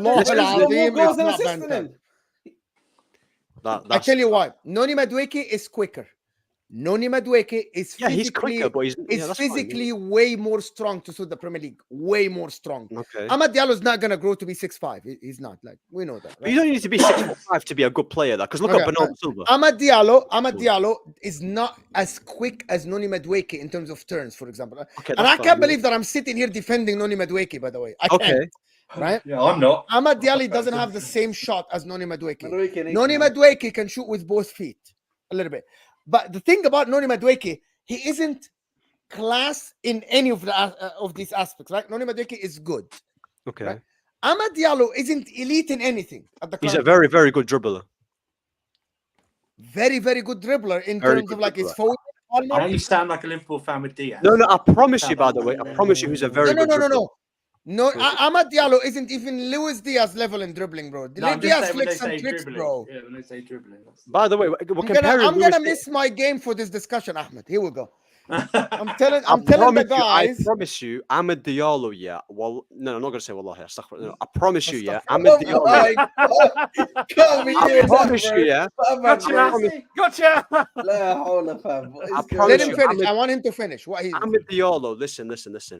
I tell you why. Noni Madueke is quicker. Noni Madueke is he's quicker, but he's physically way more strong to suit the Premier League. Way more strong. Okay. Amad Diallo is not gonna grow to be 6'5". He's not. Like, we know that. Right? But you don't need to be 6'5" to be a good player. Because look at Bernardo Silva. Amad Diallo is not as quick as Noni Madueke in terms of turns, for example. Okay, and I can't believe that I'm sitting here defending Noni Madueke, by the way. I can't. Right? Yeah, I'm not. Amad Diallo doesn't have the same shot as Noni Madueke. Noni Madueke can shoot with both feet a little bit. But the thing about Noni Madueke, he isn't class in any of these aspects, right? Noni Madueke is good. Okay. Right? Amad Diallo isn't elite in anything. He's a very, very good dribbler. Very, very good dribbler in terms of like his forward. Now you sound like a Liverpool fan with Diaz. No, I promise you, by the way, I promise you he's a very good dribbler. No, Amad Diallo isn't even Luis Diaz level in dribbling, bro. Diaz flicks some tricks, bro. Yeah, when they say dribbling. By the way, I'm gonna miss my game for this discussion, Ahmed. Here we go. I'm telling the guys. I promise you, Amad Diallo, yeah. Well, no, I'm not going to say wallahi. No, I promise you, yeah. Amad Diallo. I promise you, yeah. Gotcha. Let him finish. I want him to finish. What he's Amad Diallo, listen.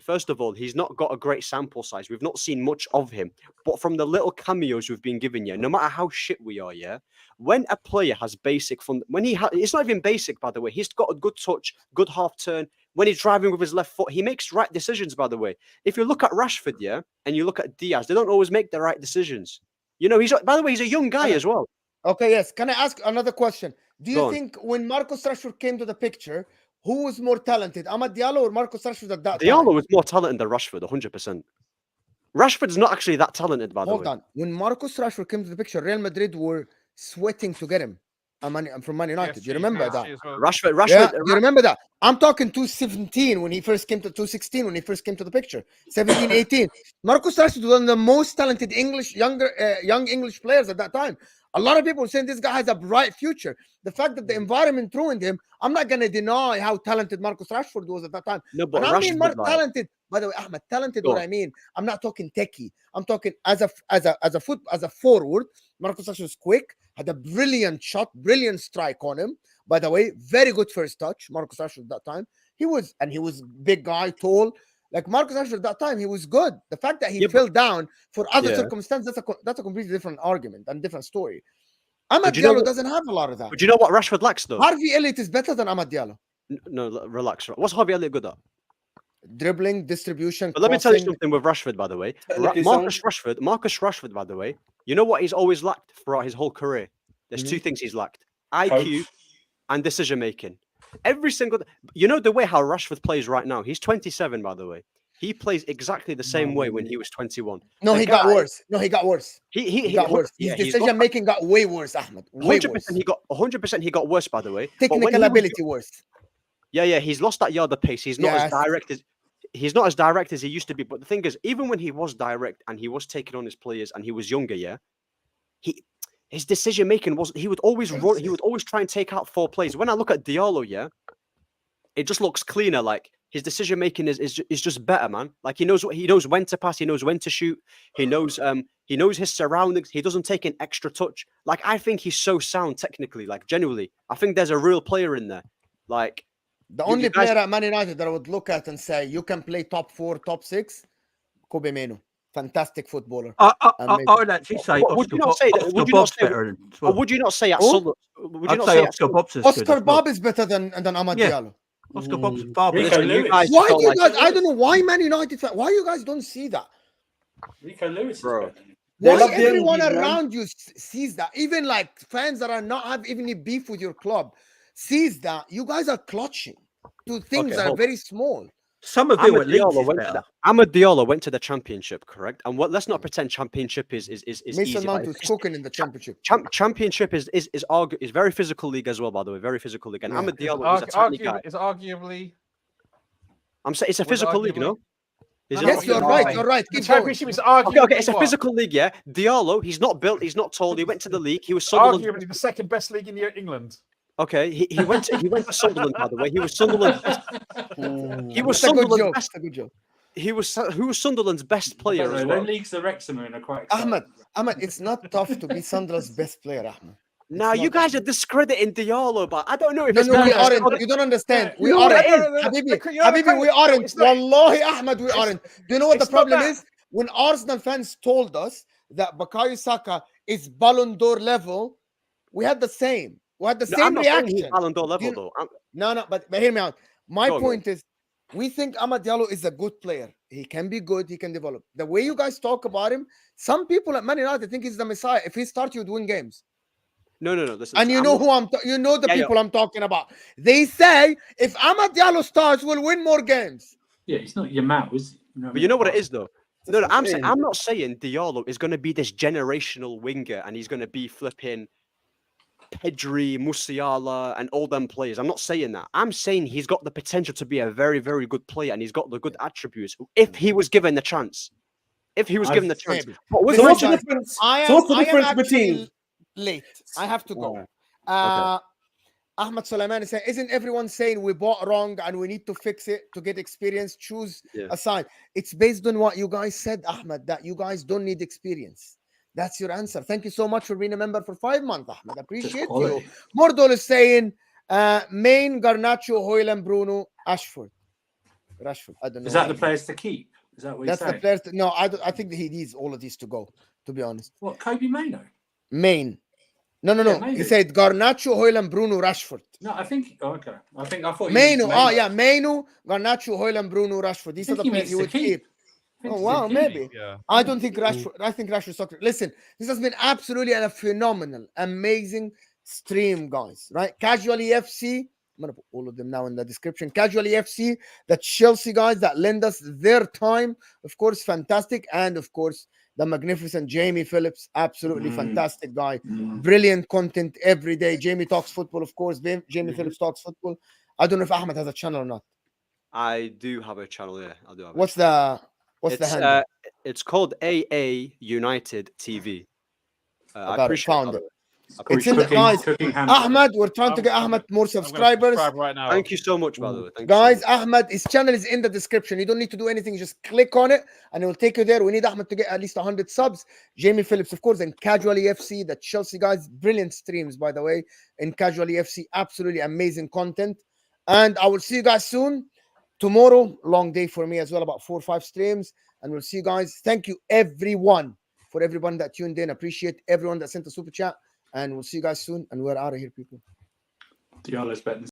First of all, he's not got a great sample size. We've not seen much of him. But from the little cameos we've been given, yeah, no matter how shit we are, yeah, when a player has basic fun, it's not even basic, by the way. He's got a good touch, good half turn. When he's driving with his left foot, he makes right decisions, by the way. If you look at Rashford, yeah, and you look at Diaz, they don't always make the right decisions. You know, by the way, he's a young guy as well. Okay, yes. Can I ask another question? Do you think when Marcus Rashford came to the picture, who was more talented, Amad Diallo or Marcus Rashford at that time? Diallo was more talented than Rashford, 100%. Rashford's not actually that talented, by the way. Hold on. When Marcus Rashford came to the picture, Real Madrid were sweating to get him. I'm from Man United. Yes, you remember that? Well. Rashford. You remember that? I'm talking 2017 when he first came to 2016 when he first came to the picture. 17, 18. Marcus Rashford was one of the most talented young English players at that time. A lot of people were saying this guy has a bright future. The fact that the environment ruined him, I'm not going to deny how talented Marcus Rashford was at that time. No, but I mean talented. By the way, Ahmed, talented. What I mean, I'm not talking techie. I'm talking as a forward. Marcus Rashford was quick, had a brilliant shot, brilliant strike on him. By the way, very good first touch. Marcus Rashford at that time, he was big guy, tall. Like Marcus Rashford at that time, he was good. The fact that he fell down for other circumstances, that's a completely different argument and different story. Amad Diallo doesn't have a lot of that. But you know what Rashford lacks, though? Harvey Elliott is better than Amad Diallo. No, relax. What's Harvey Elliott good at? Dribbling, distribution. But let me tell you something with Rashford, by the way. Marcus Rashford, by the way, you know what he's always lacked throughout his whole career? There's two things he's lacked: IQ and decision making. Every single, you know, the way how Rashford plays right now. He's 27, by the way. He plays exactly the same way when he was 21. No, he got worse. He got worse. He got worse. His decision making got way worse, Ahmed. 100%. He got worse, by the way. Technical ability worse. Yeah. He's lost that yard of pace. He's not as direct as he used to be. But the thing is, even when he was direct and he was taking on his players and he was younger, his decision making was he would always run. He would always try and take out 4 plays. When I look at Diallo, it just looks cleaner. Like his decision making is just better, man. Like he knows when to pass. He knows when to shoot. He knows his surroundings. He doesn't take an extra touch. Like I think he's so sound technically. Like genuinely, I think there's a real player in there. Like. The only player at Man United that I would look at and say you can play top 4, top 6, Kobe Mino, fantastic footballer. I would actually say. Would you not say that? Would you not say at Sunderland? Would you not say Oscar Bob is better than Amad Diallo? Oscar Bob's far better. Why do you guys? I don't know why Man United. Why you guys don't see that? Rico Lewis, bro. Why everyone around you sees that? Even like fans that are not have even beef with your club. Sees that you guys are clutching to things that are very small. Some of them were Amad Diallo went to the championship, correct? And let's not pretend championship is Mason easy. Mount was cooking in the championship. Championship is very physical league as well, by the way, very physical league. And Amad Diallo is a tiny guy. It's arguably. I'm saying it's a physical league, no? Yes, you're right. You're right. The championship is arguably okay. It's a physical league, yeah. Diallo, he's not built, he's not tall. He went to the league. He was arguably the second best league in England. Okay, he went to Sunderland, by the way. He was Sunderland's best. He was Sunderland's best. He was Sunderland's best player as well. Them leagues the Wrexham are quite. Ahmed, it's not tough to be Sunderland's best player, Ahmed. Now you guys are discrediting Diallo, but I don't know if we aren't. You don't understand. We aren't. Habibi, we aren't. Wallahi, Ahmed, we aren't. Do you know what the problem is? When Arsenal fans told us that Bukayo Saka is Ballon d'Or level, we had the same. We had the same reaction. Ballon d'Or level, though. No, but hear me out. My point is, we think Amad Diallo is a good player. He can be good. He can develop. The way you guys talk about him, some people at Man United think he's the Messiah. If he starts, you would win games. No. Listen, and you know who people I'm talking about. They say if Amad Diallo starts, we'll win more games. Yeah, he's not your Mao, is he? But you know what it is, though. No, I'm not saying Diallo is going to be this generational winger and he's going to be flipping Pedri, Musiala, and all them players. I'm not saying that. I'm saying he's got the potential to be a very, very good player, and he's got the good attributes if he was given the chance. If he was given the chance. So what's the difference? What's the difference between? Late. I have to go. Okay. Ahmad Sulaiman is saying, isn't everyone saying we bought wrong and we need to fix it to get experience? Choose a side. It's based on what you guys said, Ahmad, that you guys don't need experience. That's your answer. Thank you so much for being a member for 5 months, Ahmad. Appreciate you. Mordol is saying, Main, Garnacho, Hoyland, Bruno, Rashford. I don't know. Is that the players to keep? Is that what you're saying? The players. No, I think he needs all of these to go, to be honest. What, Kobe Mainoo? Main. No. Yeah, he said Garnacho, Hoyland, Bruno, Rashford. No, I think. Oh, okay. I thought. Mainoo. Oh, yeah. Mainoo, Garnacho, Hoyland, Bruno, Rashford. These are the players he would keep. Oh, wow, maybe. Yeah. I don't think Rashford. I think Rashford soccer. Listen, this has been absolutely a phenomenal, amazing stream, guys. Right? Casually FC. I'm gonna put all of them now in the description. Casually FC, the Chelsea guys that lend us their time, of course, fantastic, and of course the magnificent Jamie Phillips, absolutely fantastic guy, brilliant content every day. Jamie talks football, of course. Jamie Phillips talks football. I don't know if Ahmed has a channel or not. I do have a channel. Yeah, I do have. What's the handle? It's called AA United TV. I found it. It's in the guys. Ahmed, we're trying to get Ahmed more subscribers. Right now. Thank you so much, by the way. Guys, Ahmed, his channel is in the description. You don't need to do anything. Just click on it and it will take you there. We need Ahmed to get at least 100 subs. Jamie Phillips, of course, and Casually FC, the Chelsea guys. Brilliant streams, by the way, in Casually FC. Absolutely amazing content. And I will see you guys soon. Tomorrow, long day for me as well, about 4 or 5 streams. And we'll see you guys. Thank you, everyone, for everyone that tuned in. Appreciate everyone that sent a super chat. And we'll see you guys soon. And we're out of here, people. Diallo's betting.